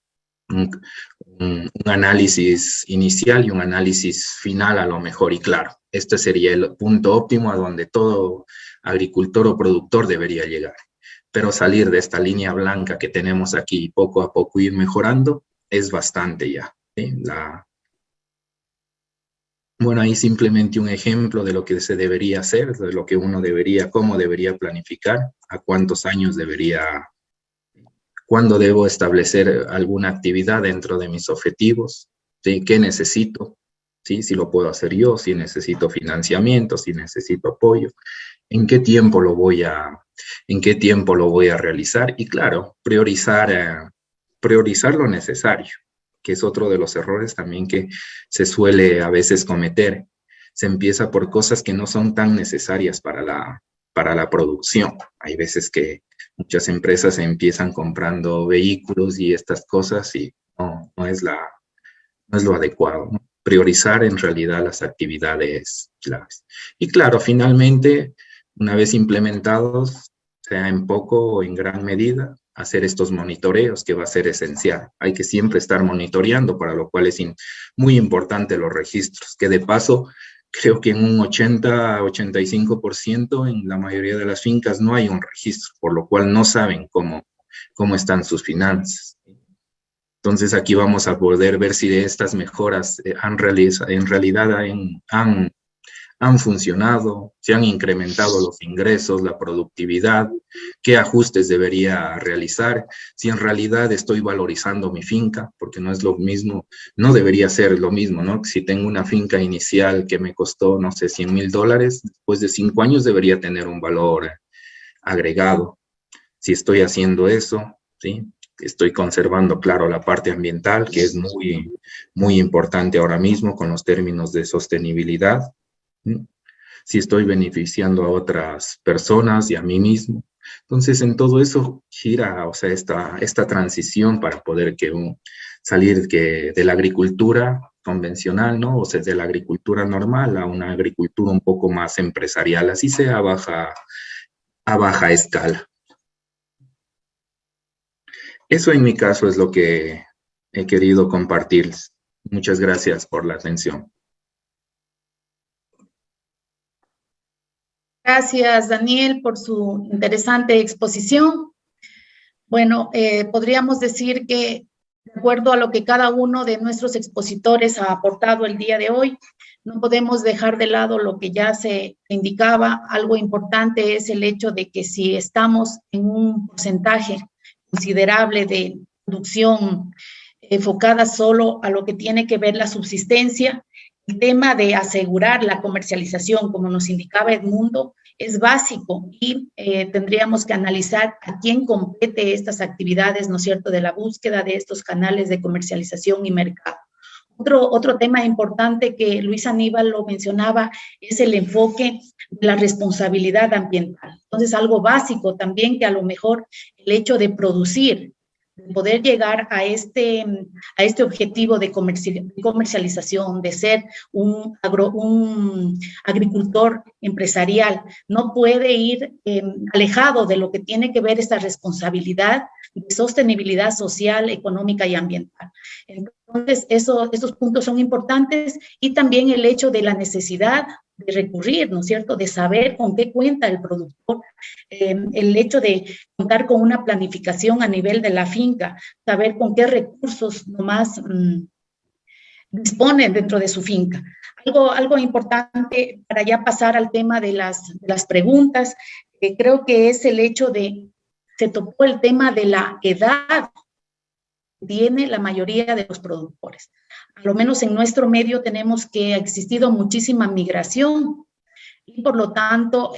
Un análisis inicial y un análisis final a lo mejor, y claro, este sería el punto óptimo a donde todo agricultor o productor debería llegar. Pero salir de esta línea blanca que tenemos aquí y poco a poco ir mejorando es bastante ya, ¿sí? Bueno, ahí simplemente un ejemplo de lo que se debería hacer, de lo que uno debería, cómo debería planificar, a cuántos años cuándo debo establecer alguna actividad dentro de mis objetivos, ¿sí? ¿Qué necesito? ¿Sí? Si lo puedo hacer yo, si necesito financiamiento, si necesito apoyo, ¿en qué tiempo lo voy a realizar? Y claro, priorizar lo necesario, que es otro de los errores también que se suele a veces cometer. Se empieza por cosas que no son tan necesarias para la producción. Hay veces que muchas empresas empiezan comprando vehículos y estas cosas y no es lo adecuado, ¿no? Priorizar en realidad las actividades claves. Y claro, finalmente, una vez implementados, sea en poco o en gran medida, hacer estos monitoreos que va a ser esencial. Hay que siempre estar monitoreando, para lo cual es muy importante los registros, que de paso creo que en un 80-85% en la mayoría de las fincas no hay un registro, por lo cual no saben cómo están sus finanzas. Entonces aquí vamos a poder ver si de estas mejoras en realidad han funcionado, se han incrementado los ingresos, la productividad, qué ajustes debería realizar, si en realidad estoy valorizando mi finca, porque no es lo mismo, no debería ser lo mismo, ¿no? Si tengo una finca inicial que me costó, no sé, $100,000, después de 5 años debería tener un valor agregado. Si estoy haciendo eso, ¿sí? Estoy conservando, claro, la parte ambiental, que es muy, muy importante ahora mismo con los términos de sostenibilidad. Si estoy beneficiando a otras personas y a mí mismo. Entonces, en todo eso gira, o sea, esta transición para poder salir de la agricultura convencional, ¿no? O sea, de la agricultura normal a una agricultura un poco más empresarial, así sea a baja escala. Eso en mi caso es lo que he querido compartirles. Muchas gracias por la atención. Gracias, Daniel, por su interesante exposición. Bueno, podríamos decir que, de acuerdo a lo que cada uno de nuestros expositores ha aportado el día de hoy, no podemos dejar de lado lo que ya se indicaba. Algo importante es el hecho de que si estamos en un porcentaje considerable de producción enfocada solo a lo que tiene que ver la subsistencia, el tema de asegurar la comercialización, como nos indicaba Edmundo, es básico y tendríamos que analizar a quién compete estas actividades, ¿no es cierto?, de la búsqueda de estos canales de comercialización y mercado. Otro tema importante que Luis Aníbal lo mencionaba es el enfoque de la responsabilidad ambiental. Entonces, algo básico también que a lo mejor el hecho de producir, de poder llegar a este objetivo de comercialización, de ser un agricultor empresarial, no puede ir alejado de lo que tiene que ver esta responsabilidad de sostenibilidad social, económica y ambiental. Entonces, esos puntos son importantes y también el hecho de la necesidad de recurrir, ¿no es cierto?, de saber con qué cuenta el productor, el hecho de contar con una planificación a nivel de la finca, saber con qué recursos nomás disponen dentro de su finca. Algo importante para ya pasar al tema de las preguntas, creo que es el hecho de, se tocó el tema de la edad que tiene la mayoría de los productores. A lo menos en nuestro medio tenemos que ha existido muchísima migración y por lo tanto,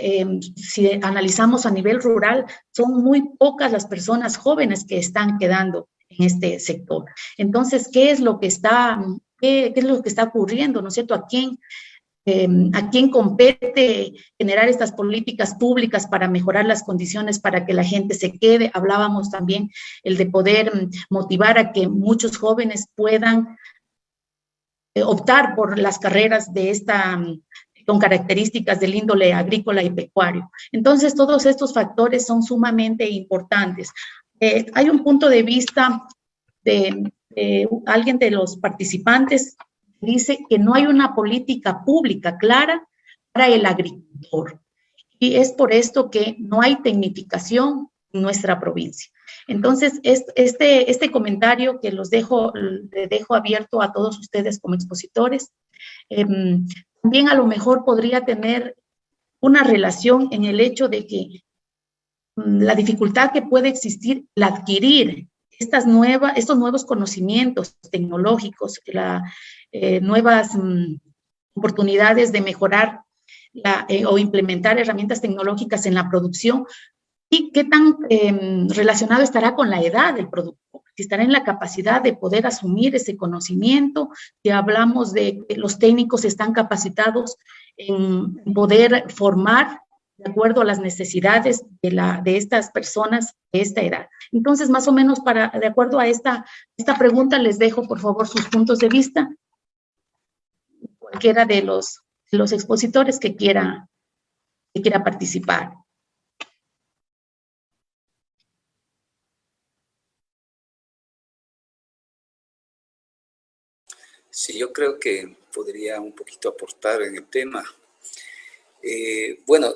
si analizamos a nivel rural, son muy pocas las personas jóvenes que están quedando en este sector. Entonces, ¿qué es lo que está ocurriendo? ¿No es cierto? ¿A quién compete generar estas políticas públicas para mejorar las condiciones para que la gente se quede? Hablábamos también el de poder motivar a que muchos jóvenes puedan optar por las carreras con características del índole agrícola y pecuario. Entonces, todos estos factores son sumamente importantes. Hay un punto de vista de alguien de los participantes que dice que no hay una política pública clara para el agricultor. Y es por esto que no hay tecnificación en nuestra provincia. Entonces, este comentario que le dejo abierto a todos ustedes como expositores, también a lo mejor podría tener una relación en el hecho de que la dificultad que puede existir al adquirir estos nuevos conocimientos tecnológicos, nuevas oportunidades de mejorar o implementar herramientas tecnológicas en la producción, y qué tan relacionado estará con la edad del productor, si estará en la capacidad de poder asumir ese conocimiento, si hablamos de que los técnicos están capacitados en poder formar de acuerdo a las necesidades de estas personas de esta edad. Entonces, más o menos, de acuerdo a esta pregunta, les dejo, por favor, sus puntos de vista. Cualquiera de los expositores que quiera participar. Sí, yo creo que podría un poquito aportar en el tema. Bueno,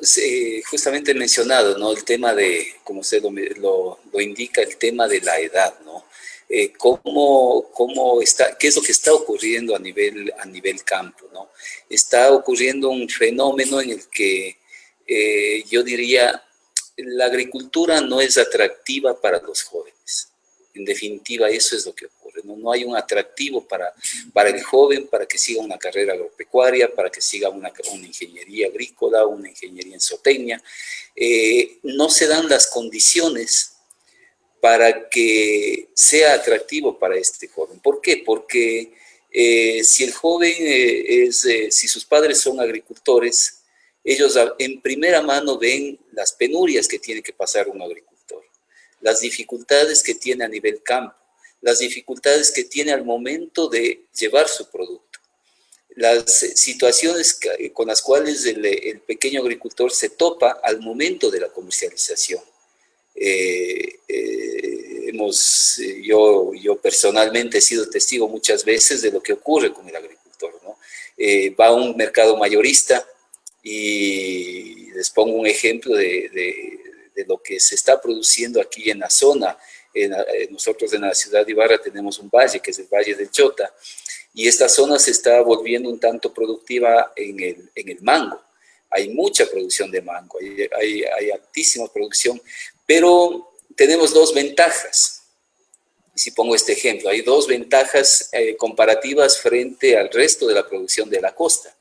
justamente he mencionado, ¿no?, el tema de, como usted lo indica, el tema de la edad, ¿no? ¿Qué es lo que está ocurriendo a nivel campo, ¿no? Está ocurriendo un fenómeno en el que yo diría, la agricultura no es atractiva para los jóvenes. En definitiva, eso es lo que ocurre, ¿no? No hay un atractivo para el joven para que siga una carrera agropecuaria, para que siga una ingeniería agrícola, una ingeniería en zootecnia. No se dan las condiciones para que sea atractivo para este joven. ¿Por qué? Porque si el joven si sus padres son agricultores, ellos en primera mano ven las penurias que tiene que pasar un agricultor, las dificultades que tiene a nivel campo, las dificultades que tiene al momento de llevar su producto, las situaciones con las cuales el pequeño agricultor se topa al momento de la comercialización. Yo personalmente he sido testigo muchas veces de lo que ocurre con el agricultor, ¿no? Va a un mercado mayorista y les pongo un ejemplo de lo que se está produciendo aquí en la zona. Nosotros en la ciudad de Ibarra tenemos un valle, que es el Valle del Chota, y esta zona se está volviendo un tanto productiva en el mango. Hay mucha producción de mango, hay altísima producción, pero tenemos dos ventajas. Si pongo este ejemplo, hay dos ventajas comparativas frente al resto de la producción de la costa.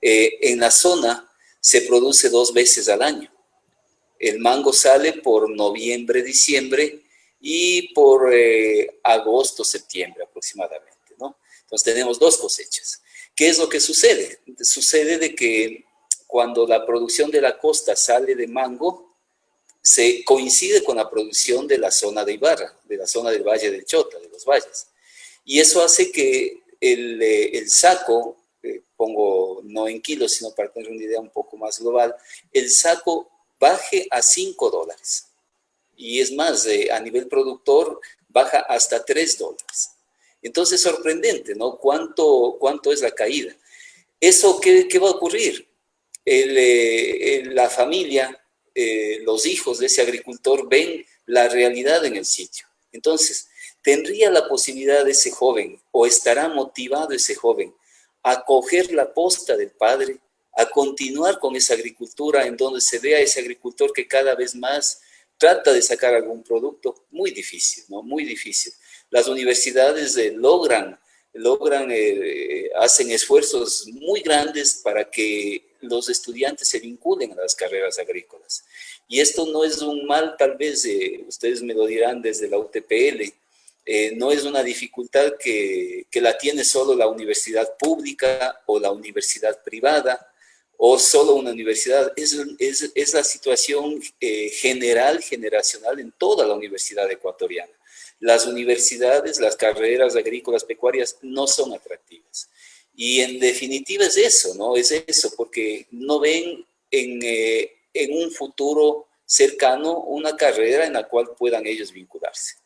En la zona se produce 2 veces al año. El mango sale por noviembre, diciembre y por agosto, septiembre aproximadamente, ¿no? Entonces tenemos 2 cosechas. ¿Qué es lo que sucede? Sucede de que cuando la producción de la costa sale de mango, se coincide con la producción de la zona de Ibarra, de la zona del Valle del Chota, de los valles. Y eso hace que el saco, pongo no en kilos, sino para tener una idea un poco más global, el saco baje a $5. Y es más, a nivel productor, baja hasta $3. Entonces, sorprendente, ¿no? ¿Cuánto es la caída? ¿Eso qué va a ocurrir? La familia, los hijos de ese agricultor ven la realidad en el sitio. Entonces, ¿tendría la posibilidad de ese joven o estará motivado ese joven a coger la posta del padre, a continuar con esa agricultura en donde se vea ese agricultor que cada vez más trata de sacar algún producto? Muy difícil, ¿no? Muy difícil. Las universidades hacen esfuerzos muy grandes para que los estudiantes se vinculen a las carreras agrícolas. Y esto no es un mal, tal vez, ustedes me lo dirán desde la UTPL, no es una dificultad que la tiene solo la universidad pública o la universidad privada o solo una universidad, es la situación general, generacional en toda la universidad ecuatoriana. Las universidades, las carreras agrícolas, pecuarias no son atractivas. Y en definitiva es eso, ¿no? Es eso, porque no ven en un futuro cercano una carrera en la cual puedan ellos vincularse.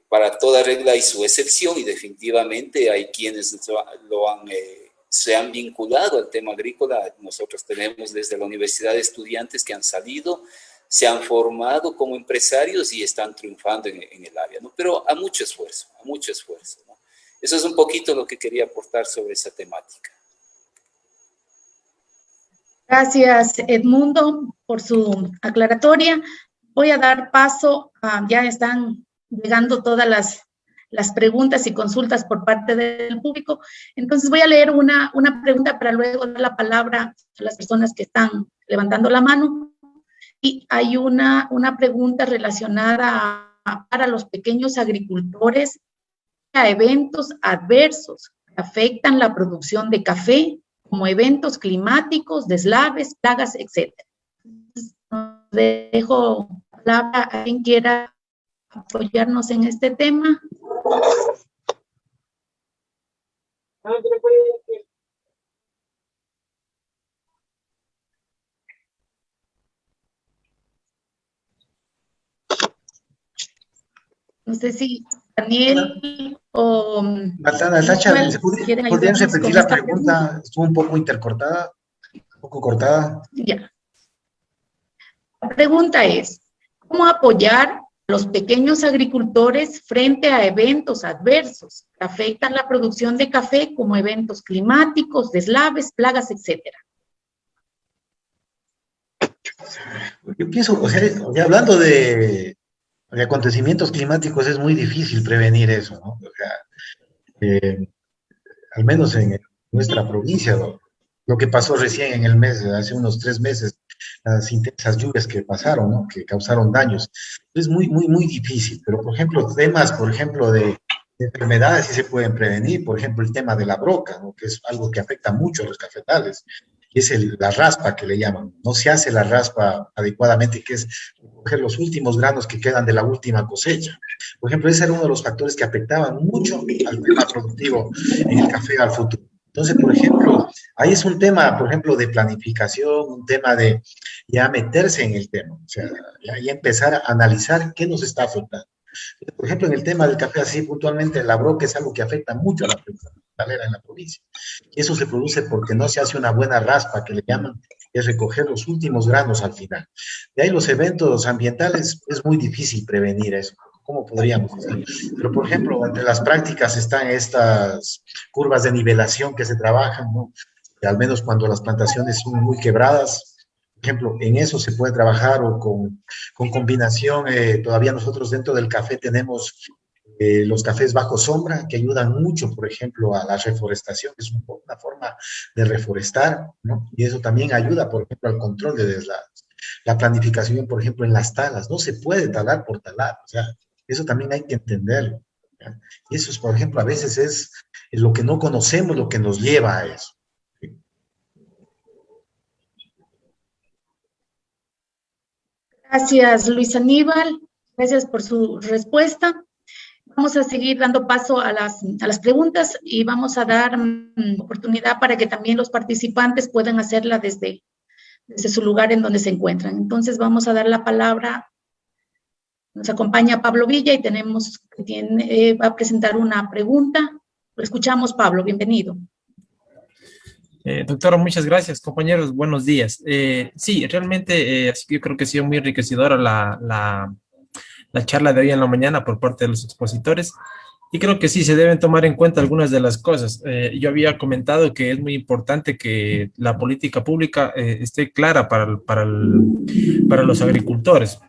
Para toda regla hay su excepción y definitivamente hay quienes se han vinculado al tema agrícola. Nosotros tenemos desde la universidad estudiantes que han salido, se han formado como empresarios y están triunfando en el área, ¿no? Pero a mucho esfuerzo, ¿no? Eso es un poquito lo que quería aportar sobre esa temática. Gracias, Edmundo, por su aclaratoria. Voy a dar paso ya están llegando todas las preguntas y consultas por parte del público. Entonces voy a leer una pregunta para luego dar la palabra a las personas que están levantando la mano. Y hay una pregunta relacionada para los pequeños agricultores a eventos adversos que afectan la producción de café, como eventos climáticos, deslaves, plagas, etc. Dejo la palabra a quien quiera apoyarnos en este tema. No sé si Daniel o Natacha, ¿podrían repetir la pregunta? Estuvo un poco intercortada, un poco cortada. Ya. La pregunta es, ¿cómo apoyar a los pequeños agricultores frente a eventos adversos que afectan la producción de café, como eventos climáticos, deslaves, plagas, etcétera? Yo pienso, o sea, hablando de acontecimientos climáticos, es muy difícil prevenir eso, ¿no? O sea, al menos en nuestra provincia, ¿no? Lo que pasó recién en el mes, hace unos 3 meses, las intensas lluvias que pasaron, ¿no? Que causaron daños. Es muy difícil, pero por ejemplo, temas, de enfermedades sí se pueden prevenir, por ejemplo, el tema de la broca, ¿no? Que es algo que afecta mucho a los cafetales. y es la raspa que le llaman. No se hace la raspa adecuadamente, que es coger los últimos granos que quedan de la última cosecha. Por ejemplo, ese era uno de los factores que afectaban mucho al tema productivo en el café al futuro. Entonces, por ejemplo, ahí es un tema, por ejemplo, de planificación, un tema de ya meterse en el tema, o sea, ya empezar a analizar qué nos está afectando. Por ejemplo, en el tema del café, así puntualmente, el abroque es algo que afecta mucho a la prensa cafetalera en la provincia. Y eso se produce porque no se hace una buena raspa, que le llaman, que es recoger los últimos granos al final. De ahí los eventos ambientales, es muy difícil prevenir eso. ¿Cómo podríamos hacer? Pero, por ejemplo, entre las prácticas están estas curvas de nivelación que se trabajan, ¿no? Que al menos cuando las plantaciones son muy quebradas, por ejemplo, en eso se puede trabajar o con combinación. Todavía nosotros dentro del café tenemos los cafés bajo sombra que ayudan mucho, por ejemplo, a la reforestación, que es una forma de reforestar, ¿no? Y eso también ayuda, por ejemplo, al control de deslaves. La planificación, por ejemplo, en las talas, no se puede talar por talar, o sea, eso también hay que entenderlo, ¿ya? Y eso es, por ejemplo, a veces es lo que no conocemos, lo que nos lleva a eso. Gracias, Luis Aníbal. Gracias por su respuesta. Vamos a seguir dando paso a las preguntas y vamos a dar oportunidad para que también los participantes puedan hacerla desde su lugar en donde se encuentran. Entonces, vamos a dar la palabra. Nos acompaña Pablo Villa y va a presentar una pregunta. Lo escuchamos, Pablo. Bienvenido. Doctora, muchas gracias. Compañeros, buenos días. Sí, realmente yo creo que ha sido muy enriquecedora la charla de hoy en la mañana por parte de los expositores. Y creo que sí, se deben tomar en cuenta algunas de las cosas. Yo había comentado que es muy importante que la política pública esté clara para los agricultores,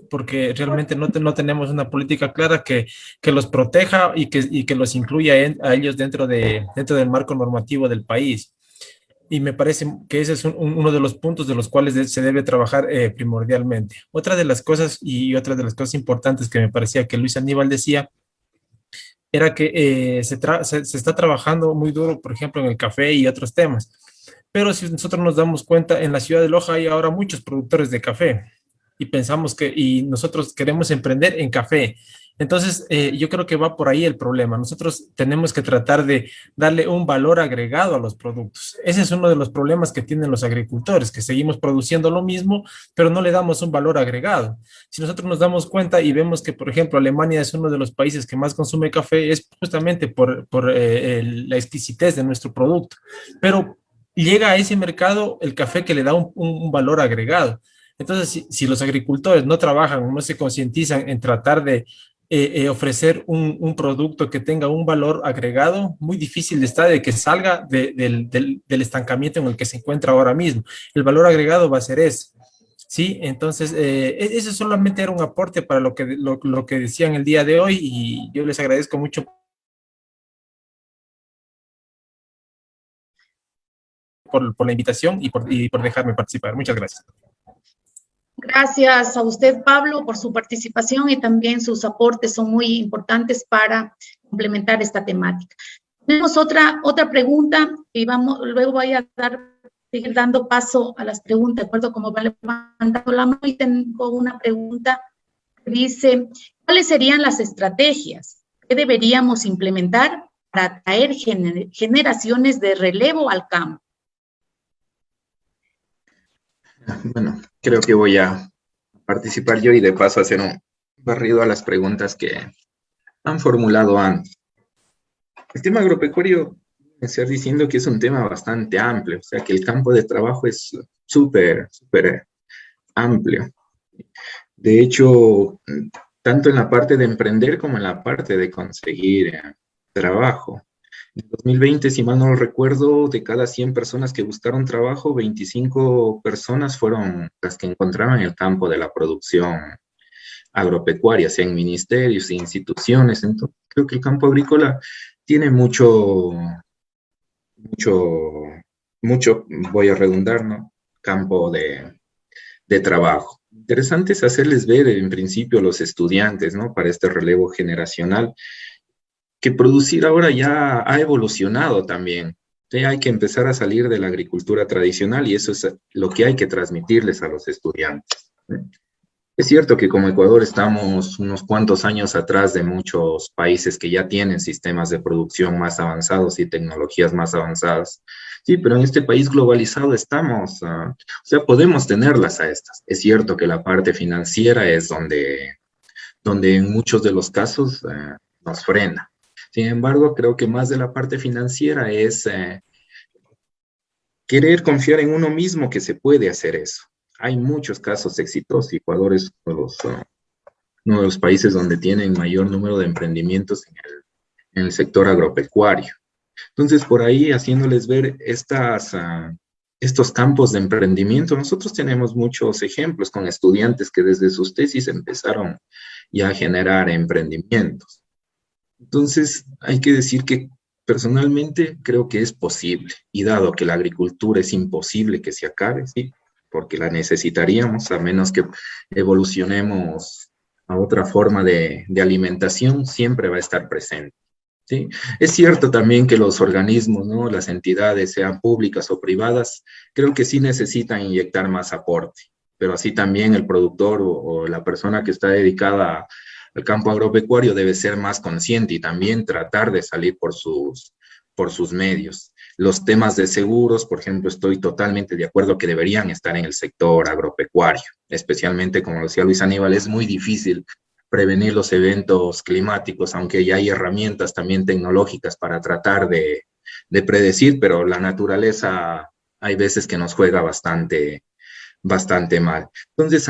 porque realmente no tenemos una política clara que los proteja y que los incluya a ellos dentro del marco normativo del país. Y me parece que ese es uno de los puntos de los cuales se debe trabajar primordialmente. Otra de las cosas importantes que me parecía que Luis Aníbal decía era que se está trabajando muy duro, por ejemplo, en el café y otros temas. Pero si nosotros nos damos cuenta, en la ciudad de Loja hay ahora muchos productores de café y nosotros queremos emprender en café. Entonces, yo creo que va por ahí el problema. Nosotros tenemos que tratar de darle un valor agregado a los productos. Ese es uno de los problemas que tienen los agricultores, que seguimos produciendo lo mismo, pero no le damos un valor agregado. Si nosotros nos damos cuenta y vemos que, por ejemplo, Alemania es uno de los países que más consume café, es justamente por la exquisitez de nuestro producto. Pero llega a ese mercado el café que le da un valor agregado. Entonces, si los agricultores no trabajan, no se concientizan en tratar de ofrecer un producto que tenga un valor agregado, muy difícil está de que salga del estancamiento en el que se encuentra ahora mismo. El valor agregado va a ser ese, ¿sí? Entonces, eso solamente era un aporte para lo que decían el día de hoy y yo les agradezco mucho por la invitación y por dejarme participar. Muchas gracias. Gracias a usted, Pablo, por su participación y también sus aportes son muy importantes para complementar esta temática. Tenemos otra pregunta y luego voy a seguir dando paso a las preguntas, de acuerdo como va levantando la mano, y tengo una pregunta que dice, ¿cuáles serían las estrategias que deberíamos implementar para atraer generaciones de relevo al campo? Bueno, creo que voy a participar yo y de paso hacer un barrido a las preguntas que han formulado antes. El tema agropecuario, empezar diciendo que es un tema bastante amplio, o sea que el campo de trabajo es súper amplio. De hecho, tanto en la parte de emprender como en la parte de conseguir trabajo. En 2020, si mal no lo recuerdo, de cada 100 personas que buscaron trabajo, 25 personas fueron las que encontraron en el campo de la producción agropecuaria, sea en ministerios, instituciones. Entonces, creo que el campo agrícola tiene mucho, voy a redundar, ¿no? Campo de trabajo. Interesante es hacerles ver en principio a los estudiantes, ¿no? Para este relevo generacional, que producir ahora ya ha evolucionado también. O Sí, hay que empezar a salir de la agricultura tradicional y eso es lo que hay que transmitirles a los estudiantes. Es cierto que como Ecuador estamos unos cuantos años atrás de muchos países que ya tienen sistemas de producción más avanzados y tecnologías más avanzadas. Sí, pero en este país globalizado estamos, o sea, podemos tenerlas a estas. Es cierto que la parte financiera es donde en muchos de los casos nos frena. Sin embargo, creo que más de la parte financiera es querer confiar en uno mismo que se puede hacer eso. Hay muchos casos exitosos. Ecuador es uno de los países donde tienen mayor número de emprendimientos en el sector agropecuario. Entonces, por ahí, haciéndoles ver estos campos de emprendimiento, nosotros tenemos muchos ejemplos con estudiantes que desde sus tesis empezaron ya a generar emprendimientos. Entonces, hay que decir que personalmente creo que es posible, y dado que la agricultura es imposible que se acabe, sí, porque la necesitaríamos, a menos que evolucionemos a otra forma de alimentación, siempre va a estar presente. ¿Sí? Es cierto también que los organismos, ¿no? Las entidades, sean públicas o privadas, creo que sí necesitan inyectar más aporte, pero así también el productor o la persona que está dedicada al campo agropecuario debe ser más consciente y también tratar de salir por sus medios. Los temas de seguros, por ejemplo, estoy totalmente de acuerdo que deberían estar en el sector agropecuario, especialmente, como decía Luis Aníbal, es muy difícil prevenir los eventos climáticos, aunque ya hay herramientas también tecnológicas para tratar de predecir, pero la naturaleza hay veces que nos juega bastante mal. Entonces,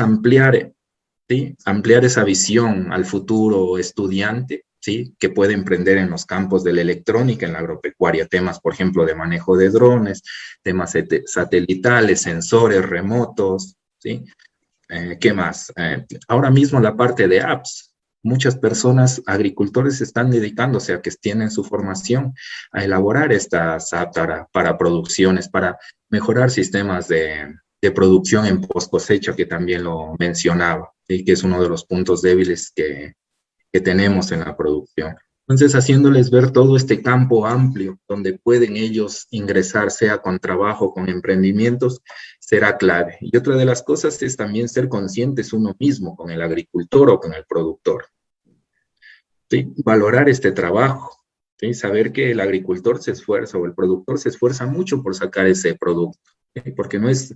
¿sí? Ampliar esa visión al futuro estudiante, ¿sí? Que puede emprender en los campos de la electrónica, en la agropecuaria, temas, por ejemplo, de manejo de drones, temas satelitales, sensores remotos, ¿sí? ¿Qué más? Ahora mismo la parte de apps. Muchas personas, agricultores, están dedicándose a que tienen su formación a elaborar estas apps para producciones, para mejorar sistemas de producción en post cosecha, que también lo mencionaba, y que es uno de los puntos débiles que tenemos en la producción. Entonces, haciéndoles ver todo este campo amplio donde pueden ellos ingresar, sea con trabajo, con emprendimientos, será clave. Y otra de las cosas es también ser conscientes uno mismo con el agricultor o con el productor. ¿Sí? Valorar este trabajo, ¿sí? Saber que el agricultor se esfuerza o el productor se esfuerza mucho por sacar ese producto, ¿sí? Porque no es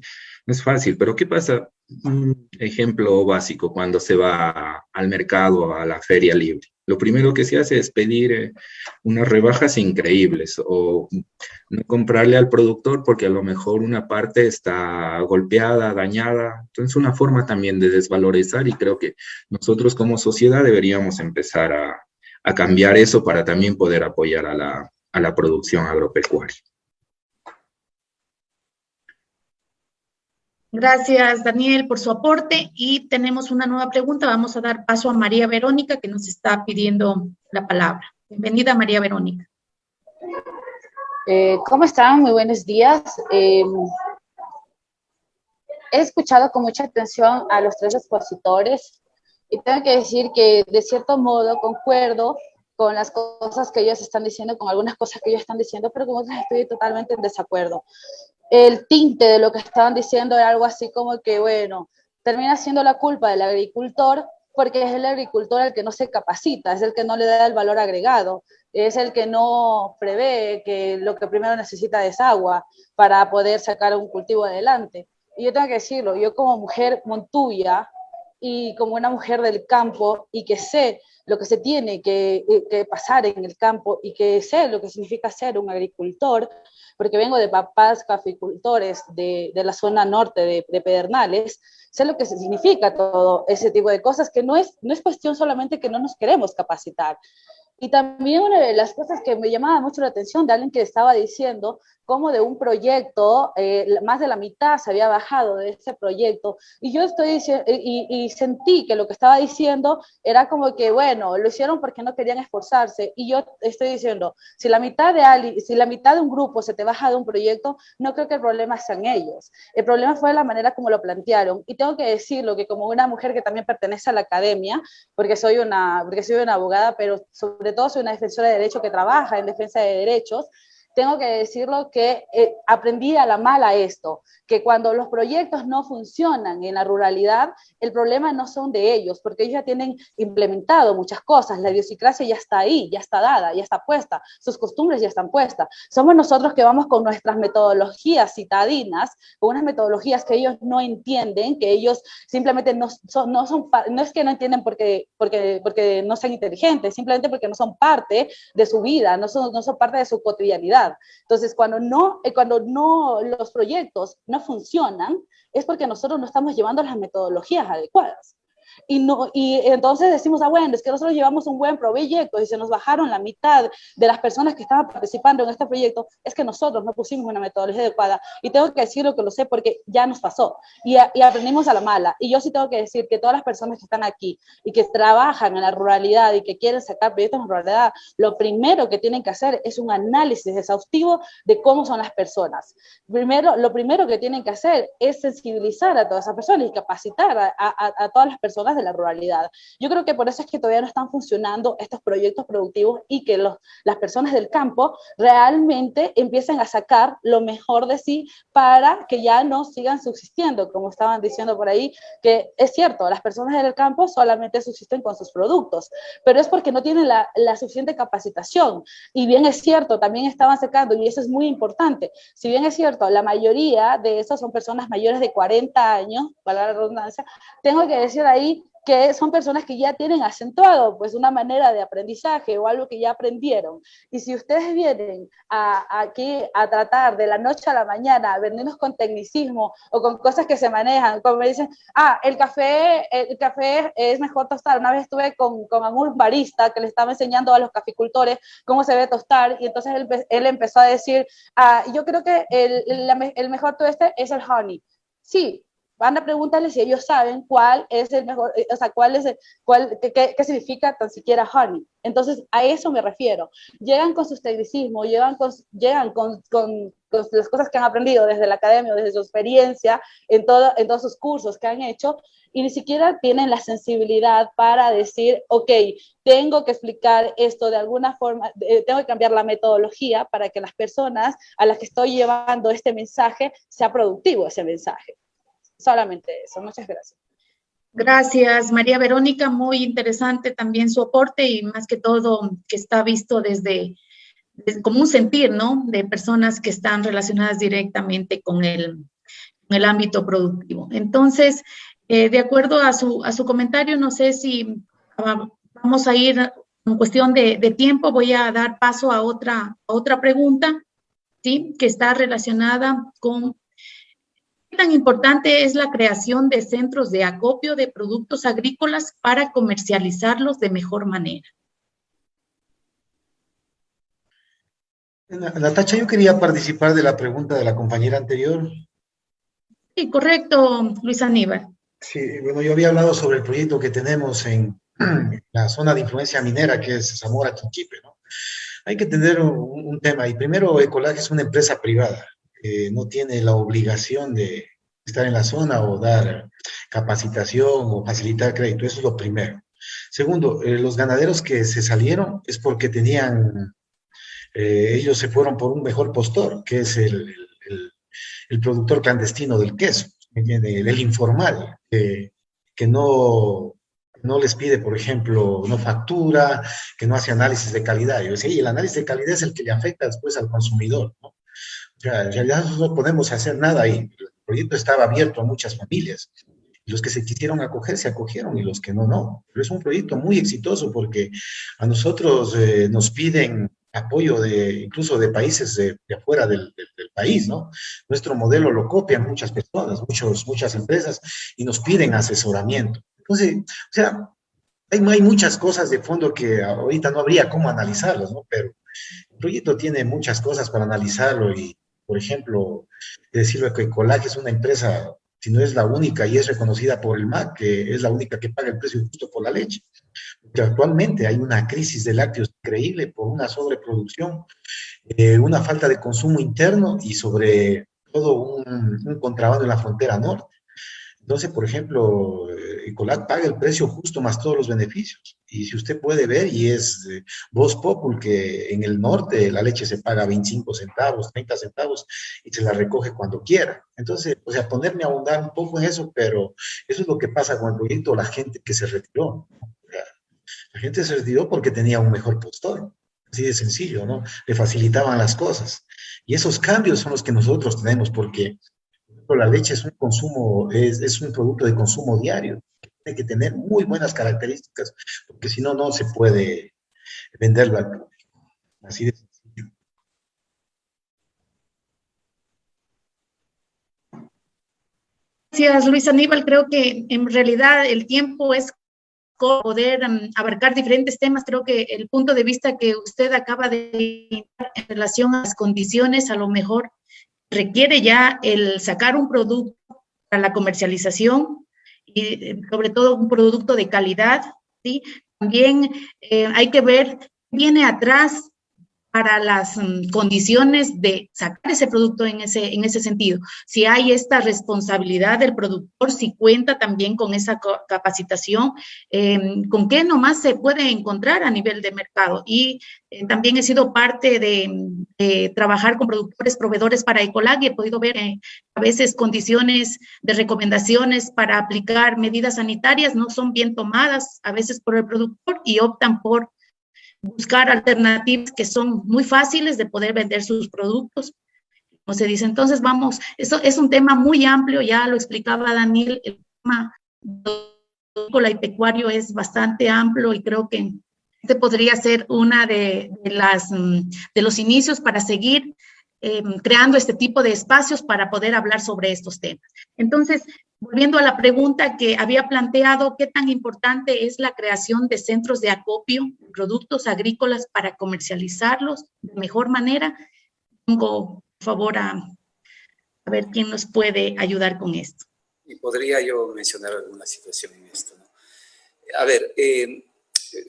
fácil. Pero ¿qué pasa? Un ejemplo básico cuando se va al mercado, a la feria libre. Lo primero que se hace es pedir unas rebajas increíbles o no comprarle al productor porque a lo mejor una parte está golpeada, dañada. Entonces, una forma también de desvalorizar, y creo que nosotros como sociedad deberíamos empezar a cambiar eso para también poder apoyar a la producción agropecuaria. Gracias, Daniel, por su aporte. Y tenemos una nueva pregunta. Vamos a dar paso a María Verónica, que nos está pidiendo la palabra. Bienvenida, María Verónica. ¿Cómo están? Muy buenos días. He escuchado con mucha atención a los tres expositores y tengo que decir que de cierto modo concuerdo con las cosas que ellos están diciendo, con algunas cosas que ellos están diciendo, pero con otras estoy totalmente en desacuerdo. El tinte de lo que estaban diciendo era algo así como que, bueno, termina siendo la culpa del agricultor porque es el agricultor el que no se capacita, es el que no le da el valor agregado, es el que no prevé que lo que primero necesita es agua para poder sacar un cultivo adelante. Y yo tengo que decirlo, yo como mujer montuya y como una mujer del campo y que sé lo que se tiene que pasar en el campo y que sé lo que significa ser un agricultor, porque vengo de papás caficultores de la zona norte de Pedernales, sé lo que significa todo ese tipo de cosas, que no es cuestión solamente que no nos queremos capacitar. Y también una de las cosas que me llamaba mucho la atención de alguien que estaba diciendo cómo de un proyecto, más de la mitad se había bajado de ese proyecto, y yo estoy diciendo, y sentí que lo que estaba diciendo era como que, bueno, lo hicieron porque no querían esforzarse, y yo estoy diciendo, si la mitad de un grupo se te baja de un proyecto, no creo que el problema sean ellos, el problema fue la manera como lo plantearon, y tengo que decirlo que como una mujer que también pertenece a la academia, porque soy una abogada, pero sobre todo soy una defensora de derecho que trabaja en defensa de derechos, tengo que decirlo que aprendí a la mala esto, que cuando los proyectos no funcionan en la ruralidad, el problema no son de ellos, porque ellos ya tienen implementado muchas cosas, la idiosincrasia ya está ahí, ya está dada, ya está puesta, sus costumbres ya están puestas. Somos nosotros que vamos con nuestras metodologías citadinas, con unas metodologías que ellos no entienden, que ellos simplemente no es que no entienden porque no sean inteligentes, simplemente porque no son parte de su vida, no son parte de su cotidianidad. Entonces, cuando los proyectos no funcionan, es porque nosotros no estamos llevando las metodologías adecuadas. Y entonces decimos, bueno, es que nosotros llevamos un buen proyecto y se nos bajaron la mitad de las personas que estaban participando en este proyecto, es que nosotros no pusimos una metodología adecuada. Y tengo que decirlo que lo sé porque ya nos pasó y aprendimos a la mala. Y yo sí tengo que decir que todas las personas que están aquí y que trabajan en la ruralidad y que quieren sacar proyectos en ruralidad, lo primero que tienen que hacer es un análisis exhaustivo de cómo son las personas. Lo primero que tienen que hacer es sensibilizar a todas esas personas y capacitar a todas las personas de la ruralidad. Yo creo que por eso es que todavía no están funcionando estos proyectos productivos y que las personas del campo realmente empiecen a sacar lo mejor de sí para que ya no sigan subsistiendo, como estaban diciendo por ahí, que es cierto, las personas del campo solamente subsisten con sus productos, pero es porque no tienen la suficiente capacitación. Y bien es cierto, también estaban sacando, y eso es muy importante, si bien es cierto, la mayoría de esos son personas mayores de 40 años, para la redundancia, tengo que decir ahí que son personas que ya tienen acentuado pues una manera de aprendizaje o algo que ya aprendieron. Y si ustedes vienen aquí a tratar de la noche a la mañana, a venirnos con tecnicismo o con cosas que se manejan, como me dicen, el café es mejor tostar. Una vez estuve con un barista que le estaba enseñando a los caficultores cómo se debe tostar y entonces él empezó a decir, yo creo que el mejor tueste es el honey. Sí, van a preguntarles si ellos saben cuál es el mejor, o sea, qué significa tan siquiera honey. Entonces, a eso me refiero. Llegan con sus tecnicismos, llegan con las cosas que han aprendido desde la academia, desde su experiencia, en todos sus cursos que han hecho, y ni siquiera tienen la sensibilidad para decir, ok, tengo que explicar esto de alguna forma, tengo que cambiar la metodología para que las personas a las que estoy llevando este mensaje sea productivo ese mensaje. Solamente eso. Muchas gracias. Gracias, María Verónica. Muy interesante también su aporte y más que todo que está visto desde como un sentir, ¿no? De personas que están relacionadas directamente con el ámbito productivo. Entonces, de acuerdo a su comentario, no sé si vamos a ir en cuestión de tiempo, voy a dar paso a otra pregunta, ¿sí? Que está relacionada con ¿qué tan importante es la creación de centros de acopio de productos agrícolas para comercializarlos de mejor manera? Natacha, yo quería participar de la pregunta de la compañera anterior. Sí, correcto, Luis Aníbal. Sí, bueno, yo había hablado sobre el proyecto que tenemos en la zona de influencia minera, que es Zamora Chinchipe, ¿no? Hay que tener un tema, y primero Ecolage es una empresa privada, no tiene la obligación de estar en la zona o dar capacitación o facilitar crédito, eso es lo primero. Segundo, los ganaderos que se salieron es porque tenían, ellos se fueron por un mejor postor, que es el productor clandestino del queso, el informal, que no les pide, por ejemplo, no factura, que no hace análisis de calidad. Yo decía, y el análisis de calidad es el que le afecta después al consumidor, ¿no? O sea, en realidad nosotros no podemos hacer nada ahí. El proyecto estaba abierto a muchas familias. Los que se quisieron acoger, se acogieron, y los que no, no. Pero es un proyecto muy exitoso porque a nosotros nos piden apoyo incluso de países de afuera del país, ¿no? Nuestro modelo lo copian muchas personas, muchas empresas, y nos piden asesoramiento. Entonces, o sea, hay muchas cosas de fondo que ahorita no habría cómo analizarlas, ¿no? Pero el proyecto tiene muchas cosas para analizarlo y, por ejemplo, decirlo que Ecolage es una empresa, si no es la única y es reconocida por el MAC, que es la única que paga el precio justo por la leche. Porque actualmente hay una crisis de lácteos increíble por una sobreproducción, una falta de consumo interno y sobre todo un contrabando en la frontera norte. Entonces, por ejemplo, Ecolac paga el precio justo más todos los beneficios. Y si usted puede ver, y es Voz Populi, que en el norte la leche se paga 25 centavos, 30 centavos, y se la recoge cuando quiera. Entonces, o sea, ponerme a ahondar un poco en eso, pero eso es lo que pasa con el proyecto, la gente que se retiró. La gente se retiró porque tenía un mejor postor. Así de sencillo, ¿no? Le facilitaban las cosas. Y esos cambios son los que nosotros tenemos, porque la leche es un consumo, es un producto de consumo diario. Tiene que tener muy buenas características, porque si no, no se puede venderlo al público. Así de sencillo. Gracias, Luis Aníbal. Creo que en realidad el tiempo es poder abarcar diferentes temas. Creo que el punto de vista que usted acaba de dar en relación a las condiciones, a lo mejor requiere ya el sacar un producto para la comercialización y sobre todo un producto de calidad, ¿sí? También hay que ver qué viene atrás para las condiciones de sacar ese producto en ese sentido. Si hay esta responsabilidad del productor, si cuenta también con esa capacitación, con qué nomás se puede encontrar a nivel de mercado. Y también he sido parte de trabajar con productores, proveedores para Ecolac, y he podido ver a veces condiciones de recomendaciones para aplicar medidas sanitarias no son bien tomadas a veces por el productor y optan por buscar alternativas que son muy fáciles de poder vender sus productos, como se dice. Entonces, vamos, eso es un tema muy amplio, ya lo explicaba Daniel, el tema agrícola y pecuario es bastante amplio y creo que este podría ser una de los inicios para seguir creando este tipo de espacios para poder hablar sobre estos temas. Entonces, volviendo a la pregunta que había planteado, ¿qué tan importante es la creación de centros de acopio de productos agrícolas para comercializarlos de mejor manera? Pongo, por favor, a ver quién nos puede ayudar con esto. Y podría yo mencionar alguna situación en esto, ¿no? A ver,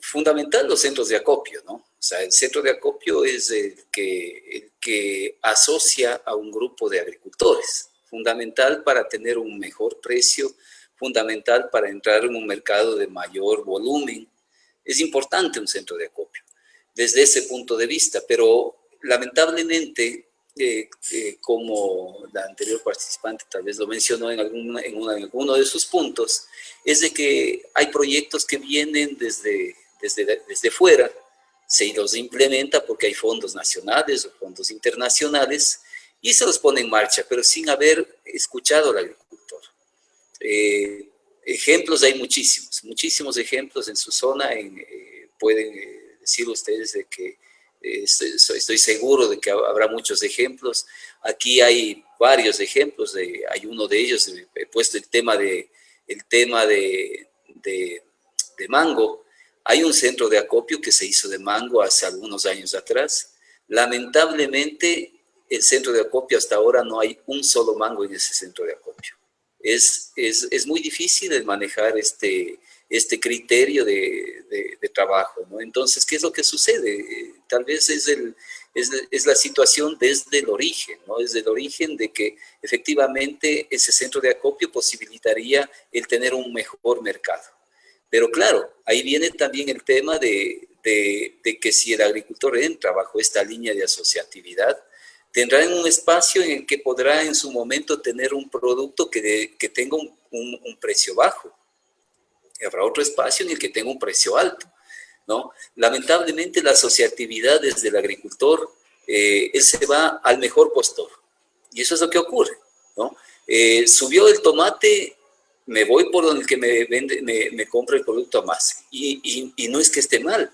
fundamental los centros de acopio, ¿no? O sea, el centro de acopio es el que asocia a un grupo de agricultores, fundamental para tener un mejor precio, fundamental para entrar en un mercado de mayor volumen. Es importante un centro de acopio desde ese punto de vista, pero lamentablemente, como la anterior participante tal vez lo mencionó en alguno de sus puntos, es de que hay proyectos que vienen desde fuera, se los implementa porque hay fondos nacionales o fondos internacionales y se los pone en marcha, pero sin haber escuchado al agricultor. Ejemplos hay muchísimos ejemplos en su zona, pueden decir ustedes de que estoy seguro de que habrá muchos ejemplos. Aquí hay varios ejemplos, hay uno de ellos, he puesto el tema de mango. Hay un centro de acopio que se hizo de mango hace algunos años atrás. Lamentablemente, el centro de acopio hasta ahora no hay un solo mango en ese centro de acopio. Es muy difícil el manejar este criterio de trabajo, ¿no? Entonces, ¿qué es lo que sucede? Tal vez es la situación desde el origen, ¿no? Desde el origen de que efectivamente ese centro de acopio posibilitaría el tener un mejor mercado. Pero claro, ahí viene también el tema de que si el agricultor entra bajo esta línea de asociatividad, tendrá un espacio en el que podrá en su momento tener un producto que tenga un precio bajo. Y habrá otro espacio en el que tenga un precio alto, ¿no? Lamentablemente la asociatividad desde el agricultor, él se va al mejor postor. Y eso es lo que ocurre, ¿no? Subió el tomate, me voy por donde el que me compra el producto a más. Y no es que esté mal.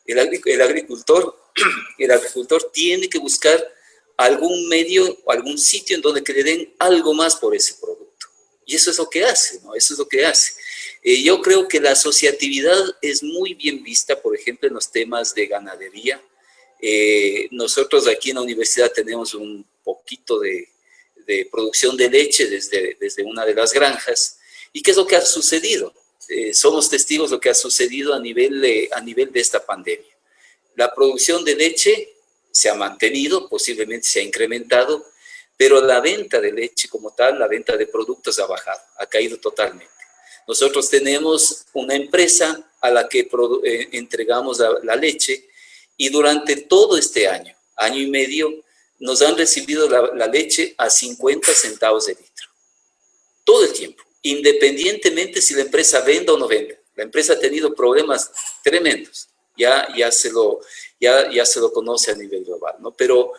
El agricultor tiene que buscar algún medio o algún sitio en donde que le den algo más por ese producto. Y eso es lo que hace, ¿no? Eso es lo que hace. Yo creo que la asociatividad es muy bien vista, por ejemplo, en los temas de ganadería. Nosotros aquí en la universidad tenemos un poquito de producción de leche desde una de las granjas. ¿Y qué es lo que ha sucedido? Somos testigos de lo que ha sucedido a nivel de esta pandemia. La producción de leche se ha mantenido, posiblemente se ha incrementado, pero la venta de leche como tal, la venta de productos ha bajado, ha caído totalmente. Nosotros tenemos una empresa a la que entregamos la leche y durante todo este año y medio, nos han recibido la leche a 50 centavos de litro. Todo el tiempo, independientemente si la empresa venda o no venda. La empresa ha tenido problemas tremendos. Ya se lo conoce a nivel global, ¿no? Pero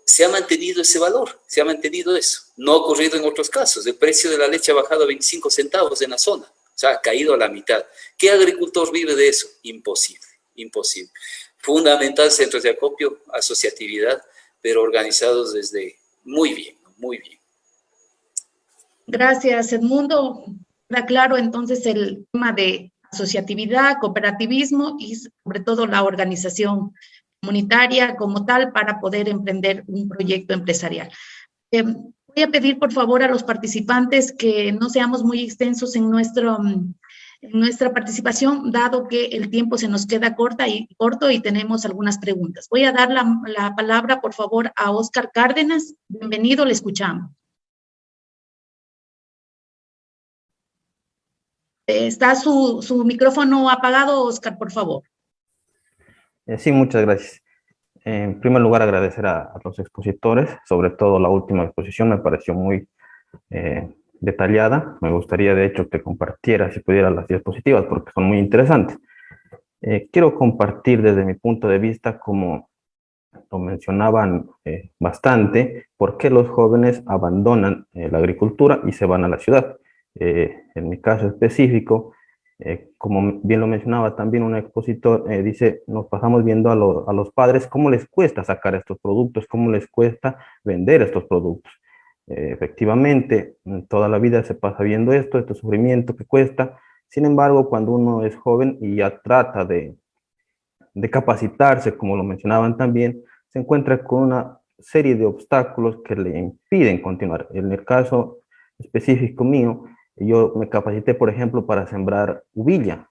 se ha mantenido ese valor, se ha mantenido eso. No ha ocurrido en otros casos. El precio de la leche ha bajado a 25 centavos en la zona. O sea, ha caído a la mitad. ¿Qué agricultor vive de eso? Imposible, imposible. Fundamental centros de acopio, asociatividad, pero organizados desde muy bien, muy bien. Gracias, Edmundo. Queda claro entonces el tema de asociatividad, cooperativismo y sobre todo la organización comunitaria como tal para poder emprender un proyecto empresarial. Voy a pedir por favor a los participantes que no seamos muy extensos en nuestra participación, dado que el tiempo se nos queda corto y tenemos algunas preguntas. Voy a dar la palabra, por favor, a Óscar Cárdenas. Bienvenido, le escuchamos. Está su micrófono apagado, Óscar, por favor. Sí, muchas gracias. En primer lugar, agradecer a los expositores, sobre todo la última exposición me pareció muy detallada. Me gustaría, de hecho, que compartiera, si pudiera, las diapositivas, porque son muy interesantes. Quiero compartir desde mi punto de vista, como lo mencionaban bastante, por qué los jóvenes abandonan la agricultura y se van a la ciudad. En mi caso específico, como bien lo mencionaba también un expositor, dice, nos pasamos viendo a los padres cómo les cuesta sacar estos productos, cómo les cuesta vender estos productos. Efectivamente, toda la vida se pasa viendo este sufrimiento que cuesta. Sin embargo, cuando uno es joven y ya trata de capacitarse, como lo mencionaban también, se encuentra con una serie de obstáculos que le impiden continuar. En el caso específico mío, yo me capacité, por ejemplo, para sembrar uvilla.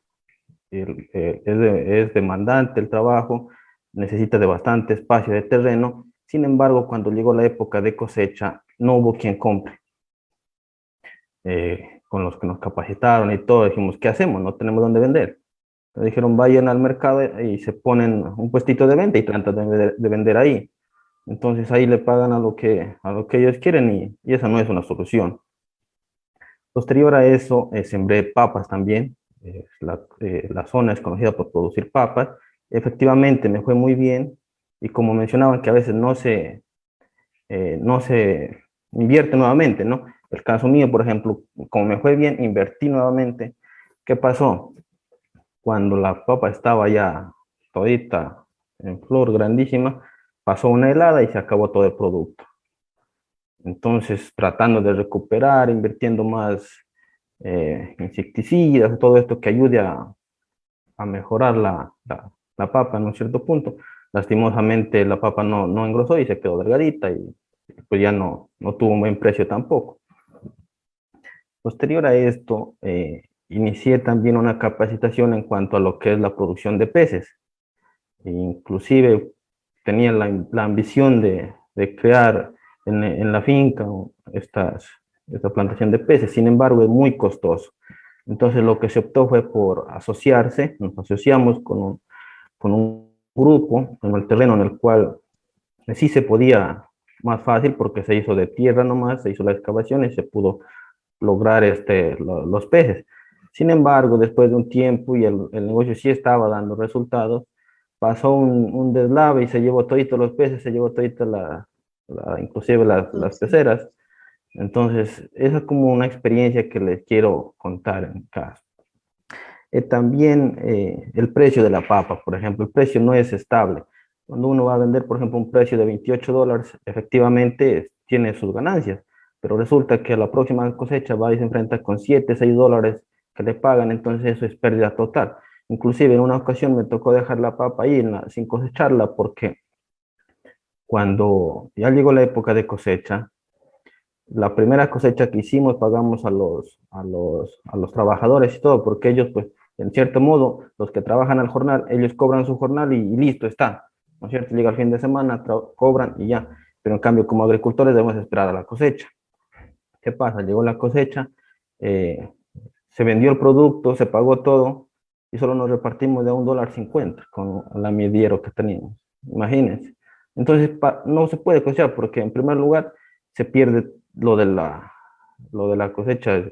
Es demandante el trabajo, necesita de bastante espacio de terreno. Sin embargo, cuando llegó la época de cosecha, no hubo quien compre. Con los que nos capacitaron y todo, dijimos, ¿qué hacemos? No tenemos dónde vender. Nos dijeron, vayan al mercado y se ponen un puestito de venta y tratan de vender ahí. Entonces ahí le pagan a lo que ellos quieren y esa no es una solución. Posterior a eso, sembré papas también. La zona es conocida por producir papas. Efectivamente, me fue muy bien. Y como mencionaban que a veces no se invierte nuevamente, ¿no? El caso mío, por ejemplo, como me fue bien, invertí nuevamente. ¿Qué pasó? Cuando la papa estaba ya todita en flor grandísima, pasó una helada y se acabó todo el producto. Entonces, tratando de recuperar, invirtiendo más insecticidas, todo esto que ayude a mejorar la papa en un cierto punto. Lastimosamente, la papa no engrosó y se quedó delgadita y pues ya no tuvo un buen precio tampoco. Posterior a esto, inicié también una capacitación en cuanto a lo que es la producción de peces. Inclusive tenía la ambición de crear en la finca esta plantación de peces. Sin embargo, es muy costoso. Entonces lo que se optó fue por asociarse. Nos asociamos con un grupo en el terreno en el cual sí se podía más fácil porque se hizo de tierra nomás, se hizo la excavación y se pudo lograr los peces. Sin embargo, después de un tiempo y el negocio sí estaba dando resultados, pasó un deslave y se llevó toditos los peces, se llevó toditas inclusive las peceras. Entonces, esa es como una experiencia que les quiero contar en mi caso. También el precio de la papa, por ejemplo, el precio no es estable. Cuando uno va a vender, por ejemplo, un precio de $28, efectivamente tiene sus ganancias, pero resulta que a la próxima cosecha va y se enfrenta con $7, $6 que le pagan, entonces eso es pérdida total. Inclusive en una ocasión me tocó dejar la papa ahí sin cosecharla porque cuando ya llegó la época de cosecha, la primera cosecha que hicimos pagamos a los trabajadores y todo, porque ellos, pues, en cierto modo, los que trabajan al jornal, ellos cobran su jornal y listo, está, ¿no es cierto? Llega el fin de semana, cobran y ya. Pero en cambio, como agricultores debemos esperar a la cosecha. ¿Qué pasa? Llegó la cosecha, se vendió el producto, se pagó todo y solo nos repartimos de $1.50 con la mediero que teníamos. Imagínense. Entonces, no se puede cosechar porque en primer lugar se pierde lo de la cosecha,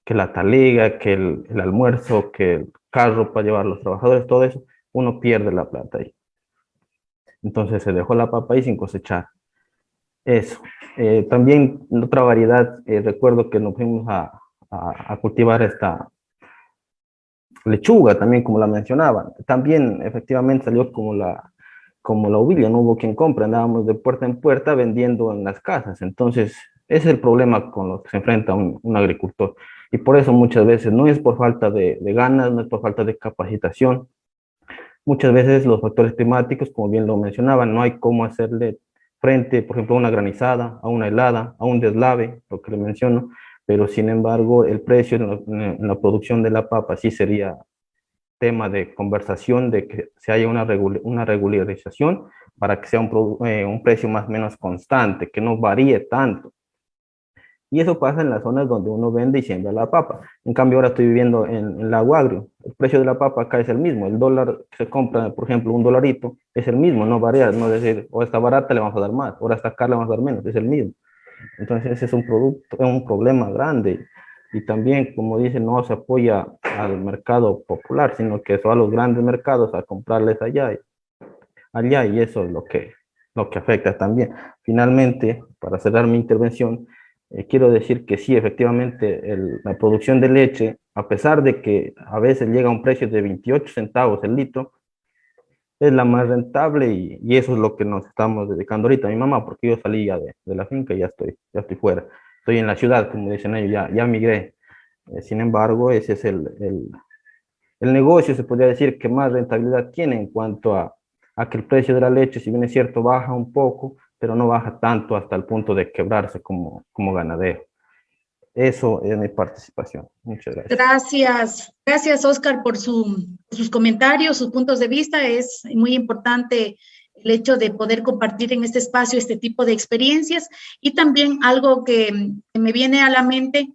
que la taliga, que el almuerzo, que el carro para llevar a los trabajadores, todo eso, uno pierde la plata ahí. Entonces se dejó la papa ahí sin cosechar. Eso. También otra variedad, recuerdo que nos fuimos a cultivar esta lechuga, también como la mencionaban. También efectivamente salió como la uvilla, no hubo quien compre, andábamos de puerta en puerta vendiendo en las casas. Entonces, ese es el problema con lo que se enfrenta un agricultor. Y por eso muchas veces no es por falta de ganas, no es por falta de capacitación. Muchas veces los factores climáticos, como bien lo mencionaban, no hay cómo hacerle frente, por ejemplo, a una granizada, a una helada, a un deslave, lo que le menciono, pero sin embargo el precio en la producción de la papa sí sería tema de conversación, de que se haya una regularización para que sea un precio más o menos constante, que no varíe tanto. Y eso pasa en las zonas donde uno vende y siembra la papa. En cambio, ahora estoy viviendo en Lago Agrio. El precio de la papa acá es el mismo. El dólar que se compra, por ejemplo, $1, es el mismo, no varía. No es decir, o está barata, le vamos a dar más, ahora está cara, le vamos a dar menos, es el mismo. Entonces, ese es un problema grande. Y también, como dicen, no se apoya al mercado popular, sino que son a los grandes mercados a comprarles allá, y eso es lo que afecta también. Finalmente, para cerrar mi intervención, quiero decir que sí, efectivamente, la producción de leche, a pesar de que a veces llega a un precio de 28 centavos el litro, es la más rentable y eso es lo que nos estamos dedicando ahorita. Mi mamá, porque yo salí ya de la finca y ya estoy fuera. Estoy en la ciudad, como dicen ellos, ya migré. Sin embargo, ese es el negocio, se podría decir, que más rentabilidad tiene en cuanto a que el precio de la leche, si bien es cierto, baja un poco, pero no baja tanto hasta el punto de quebrarse como ganadero. Eso es mi participación. Muchas gracias. Gracias Oscar por sus comentarios, sus puntos de vista. Es muy importante el hecho de poder compartir en este espacio este tipo de experiencias y también algo que me viene a la mente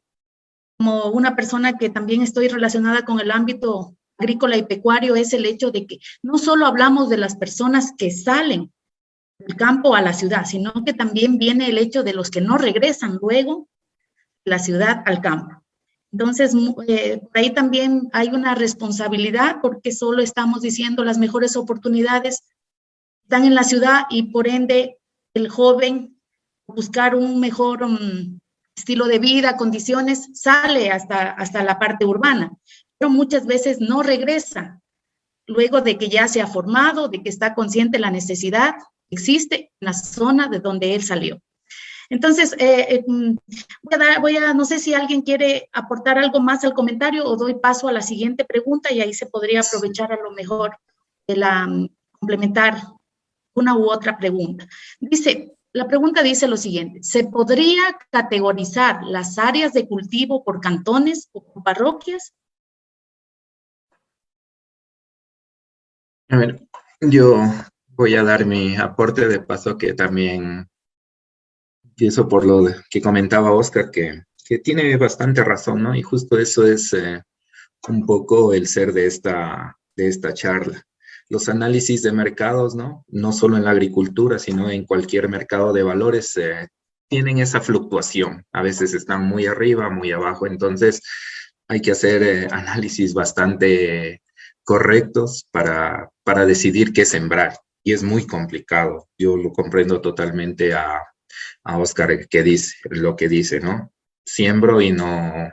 como una persona que también estoy relacionada con el ámbito agrícola y pecuario es el hecho de que no solo hablamos de las personas que salen del campo a la ciudad, sino que también viene el hecho de los que no regresan luego de la ciudad al campo. Entonces, por ahí también hay una responsabilidad porque solo estamos diciendo las mejores oportunidades están en la ciudad y por ende el joven buscar un mejor estilo de vida, condiciones, sale hasta la parte urbana, pero muchas veces no regresa luego de que ya se ha formado, de que está consciente de la necesidad existe en la zona de donde él salió. Entonces, no sé si alguien quiere aportar algo más al comentario o doy paso a la siguiente pregunta y ahí se podría aprovechar a lo mejor de complementar una u otra pregunta. La pregunta dice lo siguiente: ¿se podría categorizar las áreas de cultivo por cantones o por parroquias? A ver, yo voy a dar mi aporte de paso que también empiezo por lo que comentaba Oscar, que tiene bastante razón, ¿no? Y justo eso es un poco el ser de esta charla. Los análisis de mercados, ¿no? No solo en la agricultura, sino en cualquier mercado de valores, tienen esa fluctuación. A veces están muy arriba, muy abajo, entonces hay que hacer análisis bastante correctos para decidir qué sembrar. Y es muy complicado. Yo lo comprendo totalmente a Oscar lo que dice, ¿no? Siembro y no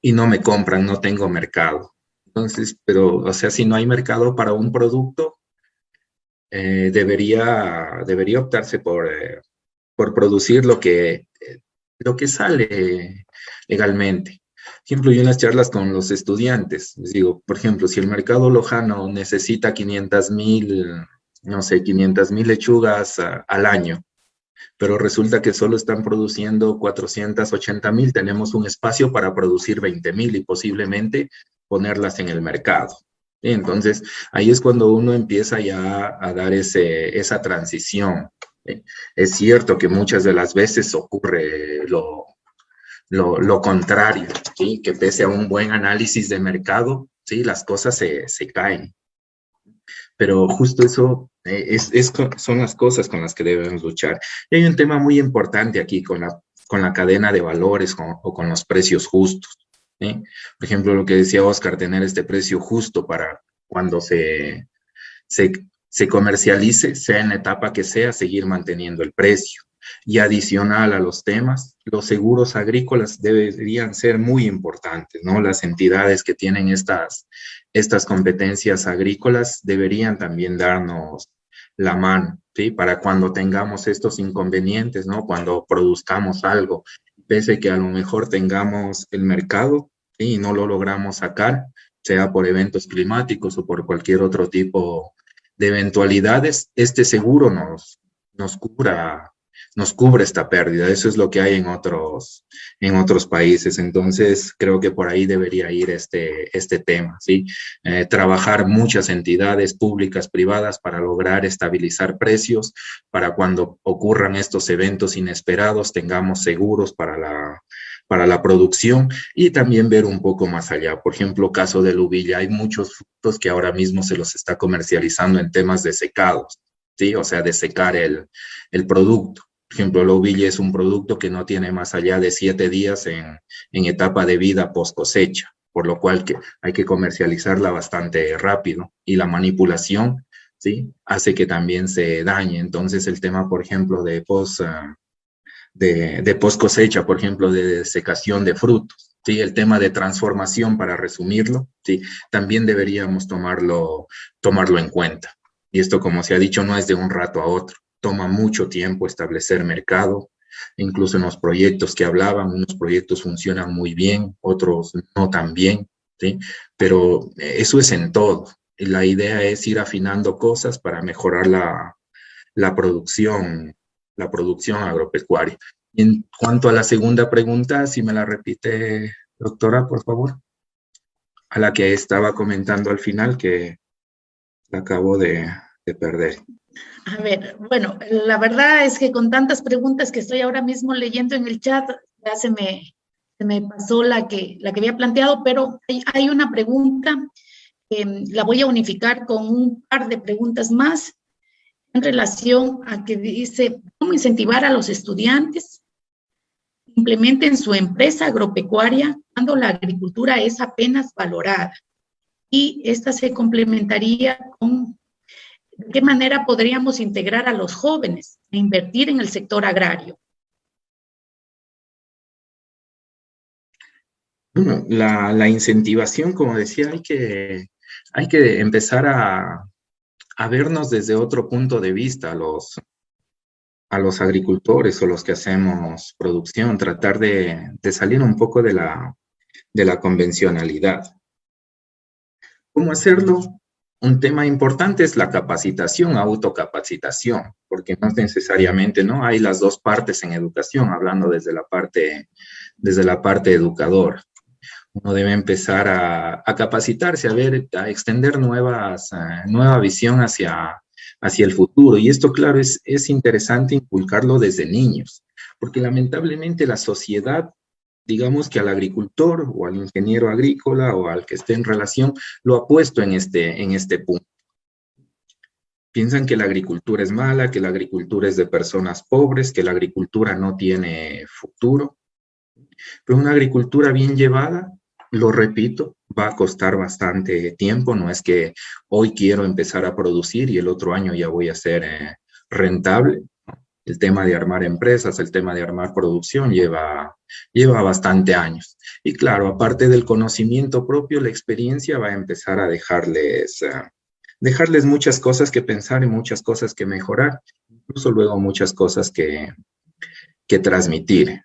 me compran, no tengo mercado. Entonces, pero, o sea, si no hay mercado para un producto, debería optarse por producir lo que sale legalmente. Por ejemplo, yo en las charlas con los estudiantes, les digo, por ejemplo, si el mercado lojano necesita 500,000 lechugas al año, pero resulta que solo están produciendo 480,000, tenemos un espacio para producir 20,000 y posiblemente ponerlas en el mercado. Entonces, ahí es cuando uno empieza ya a dar esa transición. Es cierto que muchas de las veces ocurre lo lo contrario, ¿sí? Que pese a un buen análisis de mercado, ¿sí? Las cosas se caen. Pero justo eso son las cosas con las que debemos luchar. Y hay un tema muy importante aquí con la cadena de valores o con los precios justos, ¿sí? Por ejemplo, lo que decía Oscar, tener este precio justo para cuando se comercialice, sea en la etapa que sea, seguir manteniendo el precio. Y adicional a los temas, los seguros agrícolas deberían ser muy importantes, ¿no? Las entidades que tienen estas competencias agrícolas deberían también darnos la mano, ¿sí? Para cuando tengamos estos inconvenientes, ¿no? Cuando produzcamos algo, pese que a lo mejor tengamos el mercado, ¿sí? Y no lo logramos sacar, sea por eventos climáticos o por cualquier otro tipo de eventualidades, este seguro nos cubre esta pérdida. Eso es lo que hay en otros países. Entonces, creo que por ahí debería ir este tema, ¿sí? Trabajar muchas entidades públicas, privadas, para lograr estabilizar precios, para cuando ocurran estos eventos inesperados, tengamos seguros para la producción, y también ver un poco más allá. Por ejemplo, caso de Lubilla, hay muchos frutos que ahora mismo se los está comercializando en temas de secados, ¿sí? O sea, de secar el producto. Por ejemplo, la uvilla es un producto que no tiene más allá de 7 días en etapa de vida post cosecha, por lo cual hay que comercializarla bastante rápido, y la manipulación, ¿sí? Hace que también se dañe. Entonces, el tema, por ejemplo, de post cosecha, por ejemplo, de desecación de frutos, ¿sí? El tema de transformación, para resumirlo, ¿sí? También deberíamos tomarlo en cuenta. Y esto, como se ha dicho, no es de un rato a otro. Toma mucho tiempo establecer mercado. Incluso en los proyectos que hablaban, unos proyectos funcionan muy bien, otros no tan bien, ¿sí? Pero eso es en todo. Y la idea es ir afinando cosas para mejorar la producción agropecuaria. Y en cuanto a la segunda pregunta, si me la repite, doctora, por favor, a la que estaba comentando al final, que la acabo de perder. A ver, bueno, la verdad es que con tantas preguntas que estoy ahora mismo leyendo en el chat, ya se me pasó la que había planteado, pero hay una pregunta que la voy a unificar con un par de preguntas más en relación a que dice, ¿cómo incentivar a los estudiantes implementen su empresa agropecuaria cuando la agricultura es apenas valorada? Y esta se complementaría con ¿de qué manera podríamos integrar a los jóvenes e invertir en el sector agrario? Bueno, la incentivación, como decía, hay que empezar a vernos desde otro punto de vista a los agricultores o los que hacemos producción, tratar de salir un poco de la convencionalidad. ¿Cómo hacerlo? Un tema importante es la capacitación, autocapacitación, porque no necesariamente, ¿no? Hay las dos partes en educación, hablando desde la parte educadora. Uno debe empezar a capacitarse, a extender nueva visión hacia el futuro. Y esto, claro, es interesante inculcarlo desde niños, porque lamentablemente la sociedad, digamos que al agricultor o al ingeniero agrícola o al que esté en relación, lo ha puesto en este punto. Piensan que la agricultura es mala, que la agricultura es de personas pobres, que la agricultura no tiene futuro. Pero una agricultura bien llevada, lo repito, va a costar bastante tiempo. No es que hoy quiero empezar a producir y el otro año ya voy a ser rentable. El tema de armar empresas, el tema de armar producción lleva bastante años. Y claro, aparte del conocimiento propio, la experiencia va a empezar a dejarles muchas cosas que pensar y muchas cosas que mejorar, incluso luego muchas cosas que transmitir.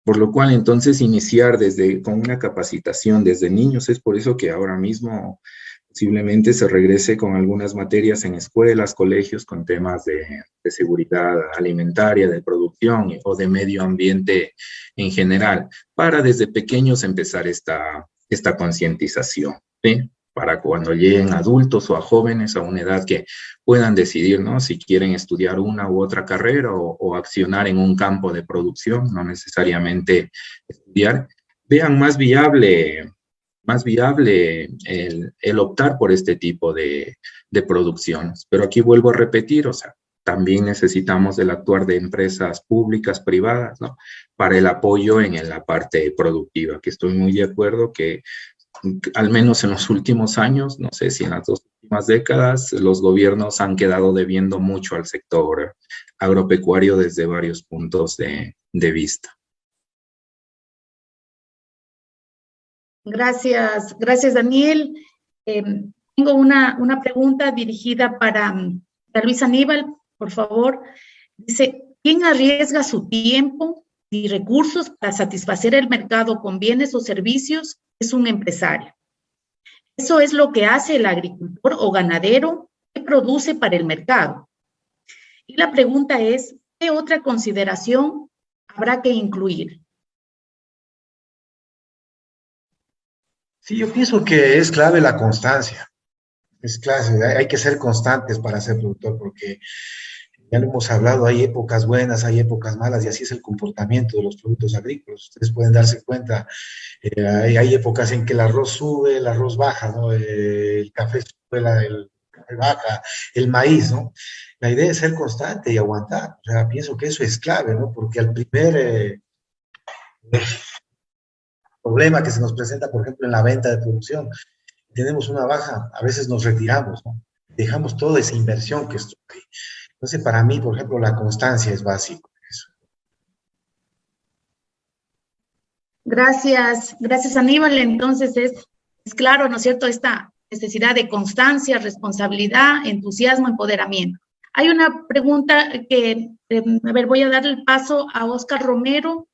Por lo cual, entonces, iniciar con una capacitación desde niños. Es por eso que ahora mismo posiblemente se regrese con algunas materias en escuelas, colegios, con temas de seguridad alimentaria, de producción o de medio ambiente en general, para desde pequeños empezar esta concientización, ¿sí? para cuando lleguen adultos o a jóvenes a una edad que puedan decidir, ¿no? Si quieren estudiar una u otra carrera o accionar en un campo de producción, no necesariamente estudiar, vean más viable el optar por este tipo de producciones. Pero aquí vuelvo a repetir, o sea, también necesitamos el actuar de empresas públicas, privadas, ¿no? Para el apoyo en la parte productiva, que estoy muy de acuerdo que al menos en los últimos años, no sé si en las 2 últimas décadas, los gobiernos han quedado debiendo mucho al sector agropecuario desde varios puntos de vista. Gracias, gracias Daniel. Tengo una pregunta dirigida para Luis Aníbal, por favor. Dice, ¿quién arriesga su tiempo y recursos para satisfacer el mercado con bienes o servicios? Es un empresario. Eso es lo que hace el agricultor o ganadero que produce para el mercado. Y la pregunta es, ¿qué otra consideración habrá que incluir? Sí, yo pienso que es clave la constancia. Es clave, hay que ser constantes para ser productor, porque ya lo hemos hablado, hay épocas buenas, hay épocas malas, y así es el comportamiento de los productos agrícolas. Ustedes pueden darse cuenta, hay épocas en que el arroz sube, el arroz baja, ¿no? El café sube, el café baja, el maíz, ¿no? La idea es ser constante y aguantar. O sea, pienso que eso es clave, ¿no? Porque al primer problema que se nos presenta, por ejemplo, en la venta de producción, tenemos una baja, a veces nos retiramos, ¿no? Dejamos toda esa inversión que estuvo ahí. Entonces, para mí, por ejemplo, la constancia es básico. Gracias, gracias Aníbal. Entonces es claro, ¿no es cierto?, esta necesidad de constancia, responsabilidad, entusiasmo, empoderamiento. Hay una pregunta que, a ver, voy a dar el paso a Oscar Romero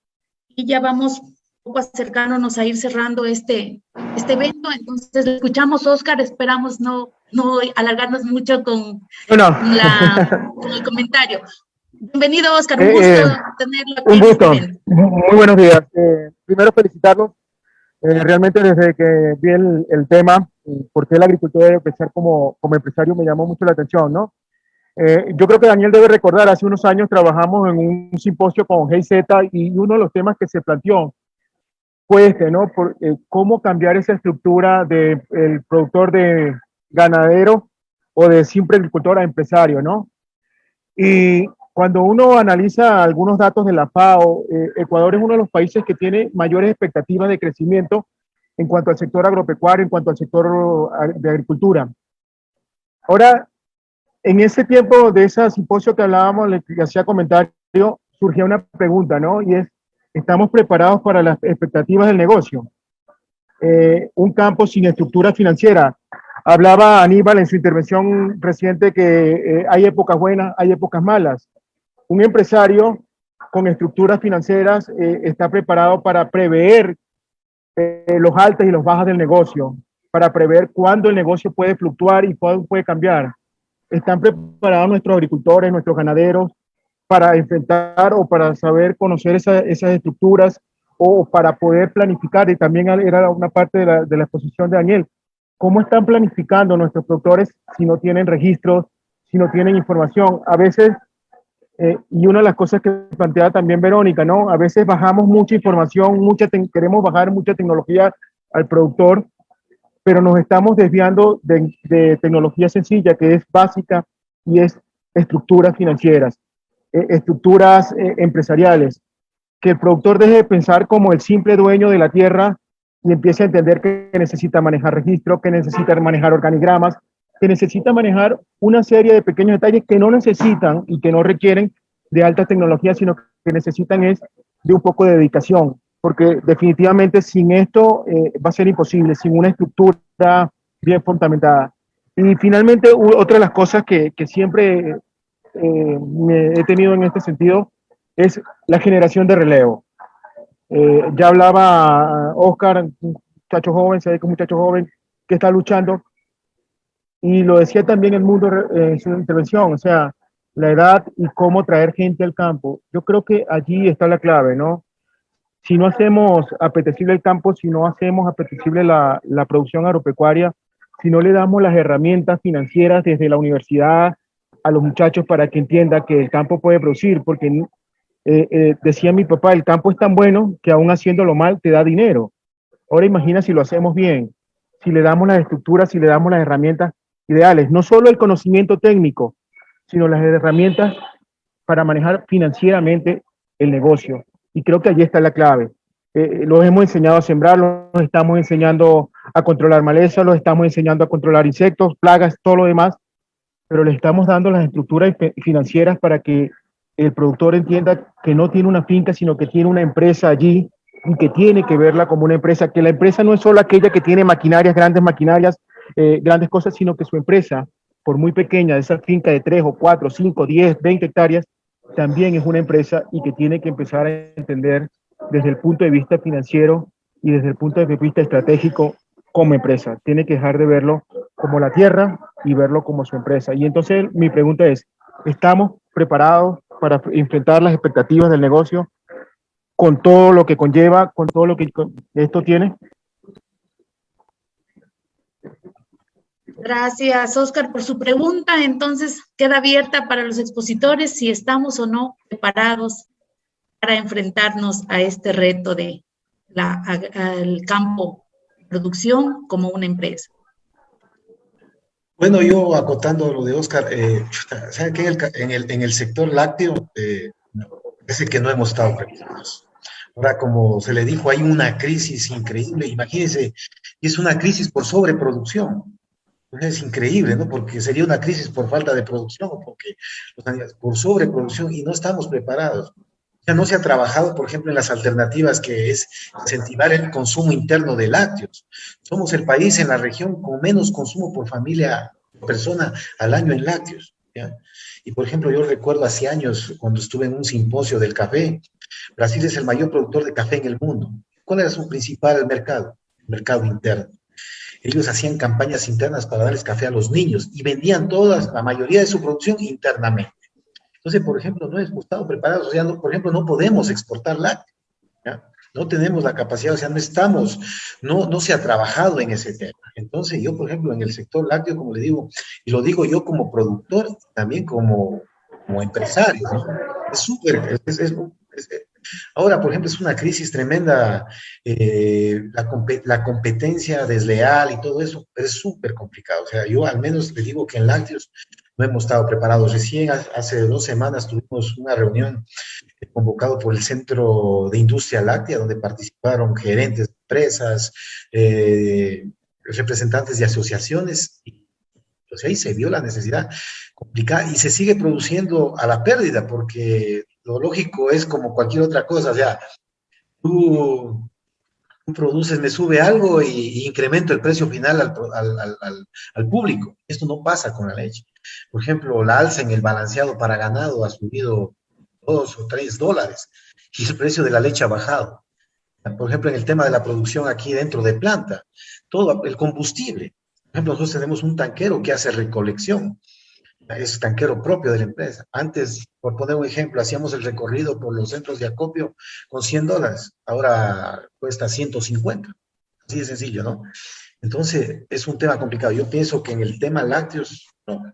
y ya vamos un poco acercándonos a ir cerrando este evento. Entonces, lo escuchamos, Oscar, esperamos no alargarnos mucho con el comentario. Bienvenido, Oscar, un gusto tenerlo aquí. Un gusto, muy buenos días. Primero felicitarlos. Realmente desde que vi el tema, por qué el agricultor debe empezar como empresario, me llamó mucho la atención, ¿no? Yo creo que Daniel debe recordar, hace unos años trabajamos en un simposio con GIZ y uno de los temas que se planteó fue ¿no? Cómo cambiar esa estructura del productor de ganadero o de simple agricultor a empresario, ¿no? Y cuando uno analiza algunos datos de la FAO, Ecuador es uno de los países que tiene mayores expectativas de crecimiento en cuanto al sector agropecuario, en cuanto al sector de agricultura. Ahora, en ese tiempo de ese simposio que hablábamos, le hacía comentario, surgía una pregunta, ¿no? Y es, ¿estamos preparados para las expectativas del negocio? Un campo sin estructura financiera. Hablaba Aníbal en su intervención reciente que hay épocas buenas, hay épocas malas. Un empresario con estructuras financieras está preparado para prever los altos y los bajos del negocio, para prever cuándo el negocio puede fluctuar y cuándo puede cambiar. Están preparados nuestros agricultores, nuestros ganaderos, para enfrentar o para saber conocer esas estructuras o para poder planificar. Y también era una parte de la exposición de Daniel. ¿Cómo están planificando nuestros productores si no tienen registros, si no tienen información? A veces, y una de las cosas que plantea también Verónica, ¿no? A veces bajamos mucha información, queremos bajar mucha tecnología al productor, pero nos estamos desviando de tecnología sencilla, que es básica, y es estructuras financieras, estructuras empresariales. Que el productor deje de pensar como el simple dueño de la tierra y empiece a entender que necesita manejar registro, que necesita manejar organigramas, que necesita manejar una serie de pequeños detalles que no necesitan y que no requieren de alta tecnología, sino que necesitan es de un poco de dedicación, porque definitivamente sin esto va a ser imposible, sin una estructura bien fundamentada. Y finalmente, otra de las cosas que siempre he tenido en este sentido es la generación de relevo. Ya hablaba Oscar, un muchacho joven, se ve que un muchacho joven que está luchando, y lo decía también el mundo en su intervención, o sea, la edad y cómo traer gente al campo. Yo creo que allí está la clave, ¿no? Si no hacemos apetecible el campo, si no hacemos apetecible la producción agropecuaria, si no le damos las herramientas financieras desde la universidad a los muchachos para que entiendan que el campo puede producir, porque decía mi papá, el campo es tan bueno que aún haciéndolo mal te da dinero. Ahora imagina si lo hacemos bien, si le damos las estructuras, si le damos las herramientas ideales, no solo el conocimiento técnico, sino las herramientas para manejar financieramente el negocio. Y creo que allí está la clave. Los hemos enseñado a sembrar, los estamos enseñando a controlar maleza, los estamos enseñando a controlar insectos, plagas, todo lo demás, pero le estamos dando las estructuras financieras para que el productor entienda que no tiene una finca, sino que tiene una empresa allí y que tiene que verla como una empresa, que la empresa no es solo aquella que tiene maquinarias, grandes cosas, sino que su empresa, por muy pequeña, de esa finca de 3 o 4, 5, 10, 20 hectáreas, también es una empresa y que tiene que empezar a entender desde el punto de vista financiero y desde el punto de vista estratégico como empresa. Tiene que dejar de verlo como la tierra y verlo como su empresa. Y entonces mi pregunta es, ¿estamos preparados para enfrentar las expectativas del negocio con todo lo que conlleva, con todo lo que esto tiene? Gracias, Oscar, por su pregunta. Entonces, queda abierta para los expositores si estamos o no preparados para enfrentarnos a este reto de al campo de producción como una empresa. Bueno, yo acotando lo de Oscar, ¿saben qué? En el sector lácteo, parece que no hemos estado preparados. Ahora, como se le dijo, hay una crisis increíble, imagínense, y es una crisis por sobreproducción. Es increíble, ¿no? Porque sería una crisis por falta de producción o porque por sobreproducción y no estamos preparados. Ya no se ha trabajado, por ejemplo, en las alternativas que es incentivar el consumo interno de lácteos. Somos el país en la región con menos consumo por familia, por persona al año en lácteos, ¿ya? Y, por ejemplo, yo recuerdo hace años, cuando estuve en un simposio del café, Brasil es el mayor productor de café en el mundo. ¿Cuál era su principal mercado? El mercado interno. Ellos hacían campañas internas para darles café a los niños y vendían la mayoría de su producción internamente. Entonces, por ejemplo, no hemos estado preparados, o sea, no, por ejemplo, no podemos exportar lácteos, ¿ya? No tenemos la capacidad, o sea, no se ha trabajado en ese tema. Entonces, yo, por ejemplo, en el sector lácteo, como le digo, y lo digo yo como productor, también como empresario, ¿no? Es súper, ahora, por ejemplo, es una crisis tremenda, la competencia desleal y todo eso, es súper complicado. O sea, yo al menos le digo que en lácteos no hemos estado preparados. Recién hace 2 semanas tuvimos una reunión convocado por el Centro de Industria Láctea, donde participaron gerentes de empresas, representantes de asociaciones, y pues ahí se vio la necesidad complicada y se sigue produciendo a la pérdida, porque lo lógico es como cualquier otra cosa, o sea, tú produces, me sube algo y incremento el precio final al público. Esto no pasa con la leche. Por ejemplo, la alza en el balanceado para ganado ha subido $2 o $3 y el precio de la leche ha bajado. Por ejemplo, en el tema de la producción aquí dentro de planta, todo el combustible. Por ejemplo, nosotros tenemos un tanquero que hace recolección. Es tanquero propio de la empresa. Antes, por poner un ejemplo, hacíamos el recorrido por los centros de acopio con $100. Ahora cuesta 150. Así de sencillo, ¿no? Entonces, es un tema complicado. Yo pienso que en el tema lácteos, no.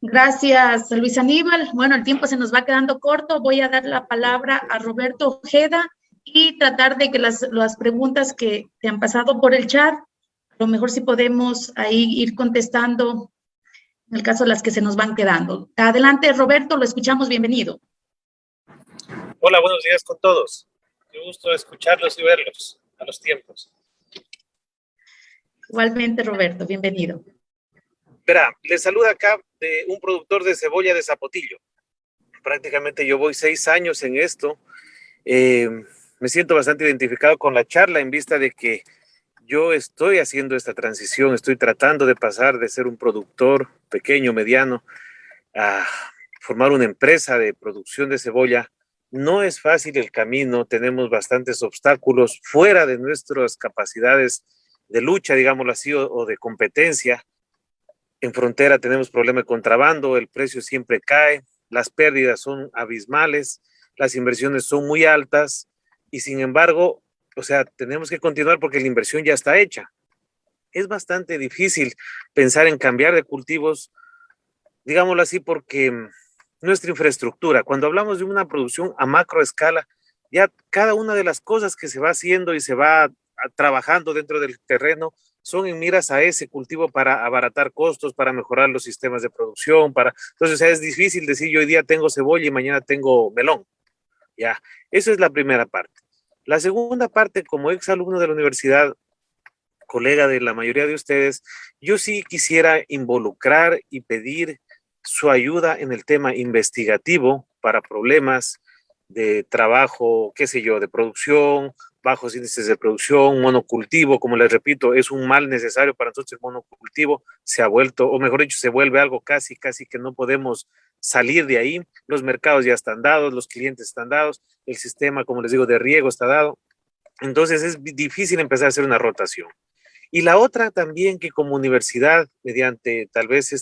Gracias, Luis Aníbal. Bueno, el tiempo se nos va quedando corto. Voy a dar la palabra a Roberto Ojeda y tratar de que las preguntas que te han pasado por el chat, a lo mejor si podemos ahí ir contestando, en el caso de las que se nos van quedando. Adelante, Roberto, lo escuchamos, bienvenido. Hola, buenos días con todos. Qué gusto escucharlos y verlos a los tiempos. Igualmente, Roberto, bienvenido. Verá, les saluda acá de un productor de cebolla de Zapotillo. Prácticamente yo voy 6 años en esto. Me siento bastante identificado con la charla en vista de que yo estoy haciendo esta transición, estoy tratando de pasar de ser un productor pequeño, mediano, a formar una empresa de producción de cebolla. No es fácil el camino, tenemos bastantes obstáculos fuera de nuestras capacidades de lucha, digámoslo así, o de competencia. En frontera tenemos problema de contrabando, el precio siempre cae, las pérdidas son abismales, las inversiones son muy altas y sin embargo o sea, tenemos que continuar porque la inversión ya está hecha. Es bastante difícil pensar en cambiar de cultivos, digámoslo así, porque nuestra infraestructura, cuando hablamos de una producción a macro escala, ya cada una de las cosas que se va haciendo y se va trabajando dentro del terreno son en miras a ese cultivo para abaratar costos, para mejorar los sistemas de producción, entonces, o sea, es difícil decir yo hoy día tengo cebolla y mañana tengo melón. Ya, eso es la primera parte. La segunda parte, como ex alumno de la universidad, colega de la mayoría de ustedes, yo sí quisiera involucrar y pedir su ayuda en el tema investigativo para problemas de trabajo, qué sé yo, de producción, bajos índices de producción, monocultivo, como les repito, es un mal necesario para nosotros el monocultivo, se ha vuelto, o mejor dicho, se vuelve algo casi que no podemos salir de ahí, los mercados ya están dados, los clientes están dados, el sistema, como les digo, de riego está dado, entonces es difícil empezar a hacer una rotación. Y la otra también que como universidad, mediante tal vez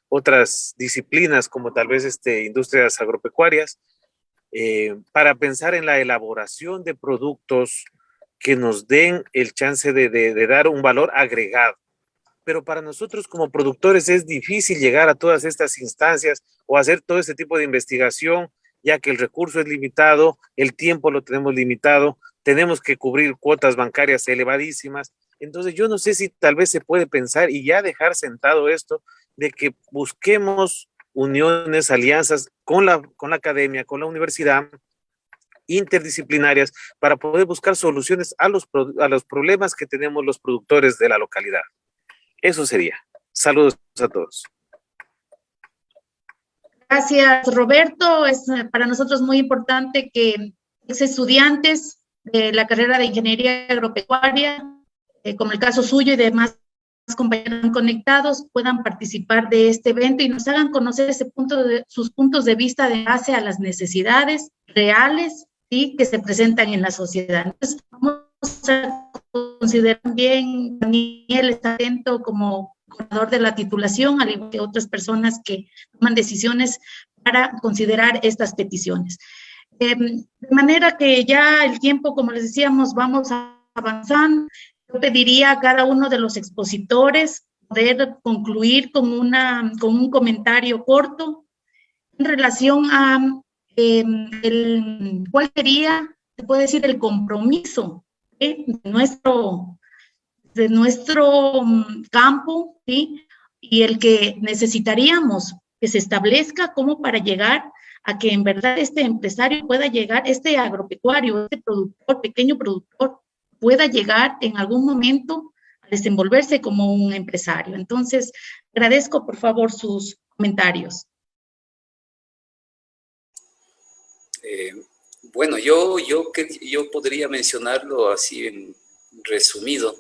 otras disciplinas como tal vez industrias agropecuarias, para pensar en la elaboración de productos que nos den el chance de dar un valor agregado. Pero para nosotros como productores es difícil llegar a todas estas instancias o hacer todo este tipo de investigación, ya que el recurso es limitado, el tiempo lo tenemos limitado, tenemos que cubrir cuotas bancarias elevadísimas. Entonces yo no sé si tal vez se puede pensar y ya dejar sentado esto de que busquemos uniones, alianzas con la academia, con la universidad, interdisciplinarias, para poder buscar soluciones a los problemas que tenemos los productores de la localidad. Eso sería. Saludos a todos. Gracias, Roberto. Es para nosotros muy importante que los estudiantes de la carrera de Ingeniería Agropecuaria, como el caso suyo y demás compañeros conectados, puedan participar de este evento y nos hagan conocer sus puntos de vista de base a las necesidades reales, ¿sí?, que se presentan en la sociedad. Entonces, vamos a considerar bien, Daniel está atento como coordinador de la titulación, al igual que otras personas que toman decisiones para considerar estas peticiones. De manera que ya el tiempo, como les decíamos, vamos avanzando. Yo pediría a cada uno de los expositores poder concluir con un comentario corto en relación a cuál sería, se puede decir, el compromiso de nuestro campo, ¿sí?, y el que necesitaríamos que se establezca como para llegar a que en verdad este empresario pueda llegar, este agropecuario, este productor, pequeño productor, pueda llegar en algún momento a desenvolverse como un empresario. Entonces, agradezco por favor sus comentarios. Bueno, yo podría mencionarlo así en resumido.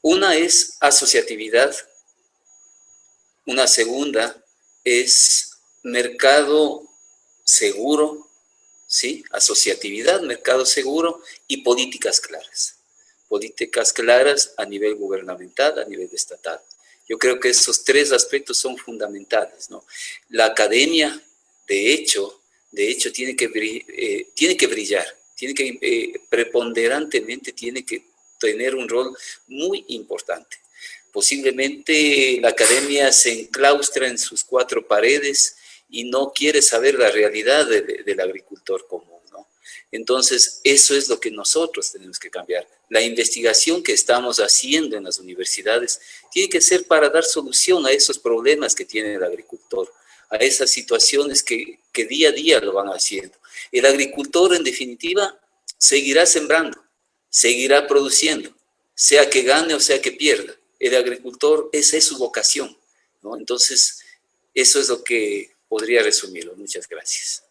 Una es asociatividad, una segunda es mercado seguro, ¿sí? Asociatividad, mercado seguro y políticas claras. Políticas claras a nivel gubernamental, a nivel estatal. Yo creo que esos tres aspectos son fundamentales, ¿no? La academia, de hecho tiene que brillar, preponderantemente tiene que tener un rol muy importante. Posiblemente la academia se enclaustra en sus cuatro paredes y no quiere saber la realidad del agricultor común, ¿no? Entonces, eso es lo que nosotros tenemos que cambiar. La investigación que estamos haciendo en las universidades tiene que ser para dar solución a esos problemas que tiene el agricultor, a esas situaciones que día a día lo van haciendo. El agricultor, en definitiva, seguirá sembrando, seguirá produciendo, sea que gane o sea que pierda. El agricultor, esa es su vocación, ¿no? Entonces, eso es lo que podría resumirlo. Muchas gracias.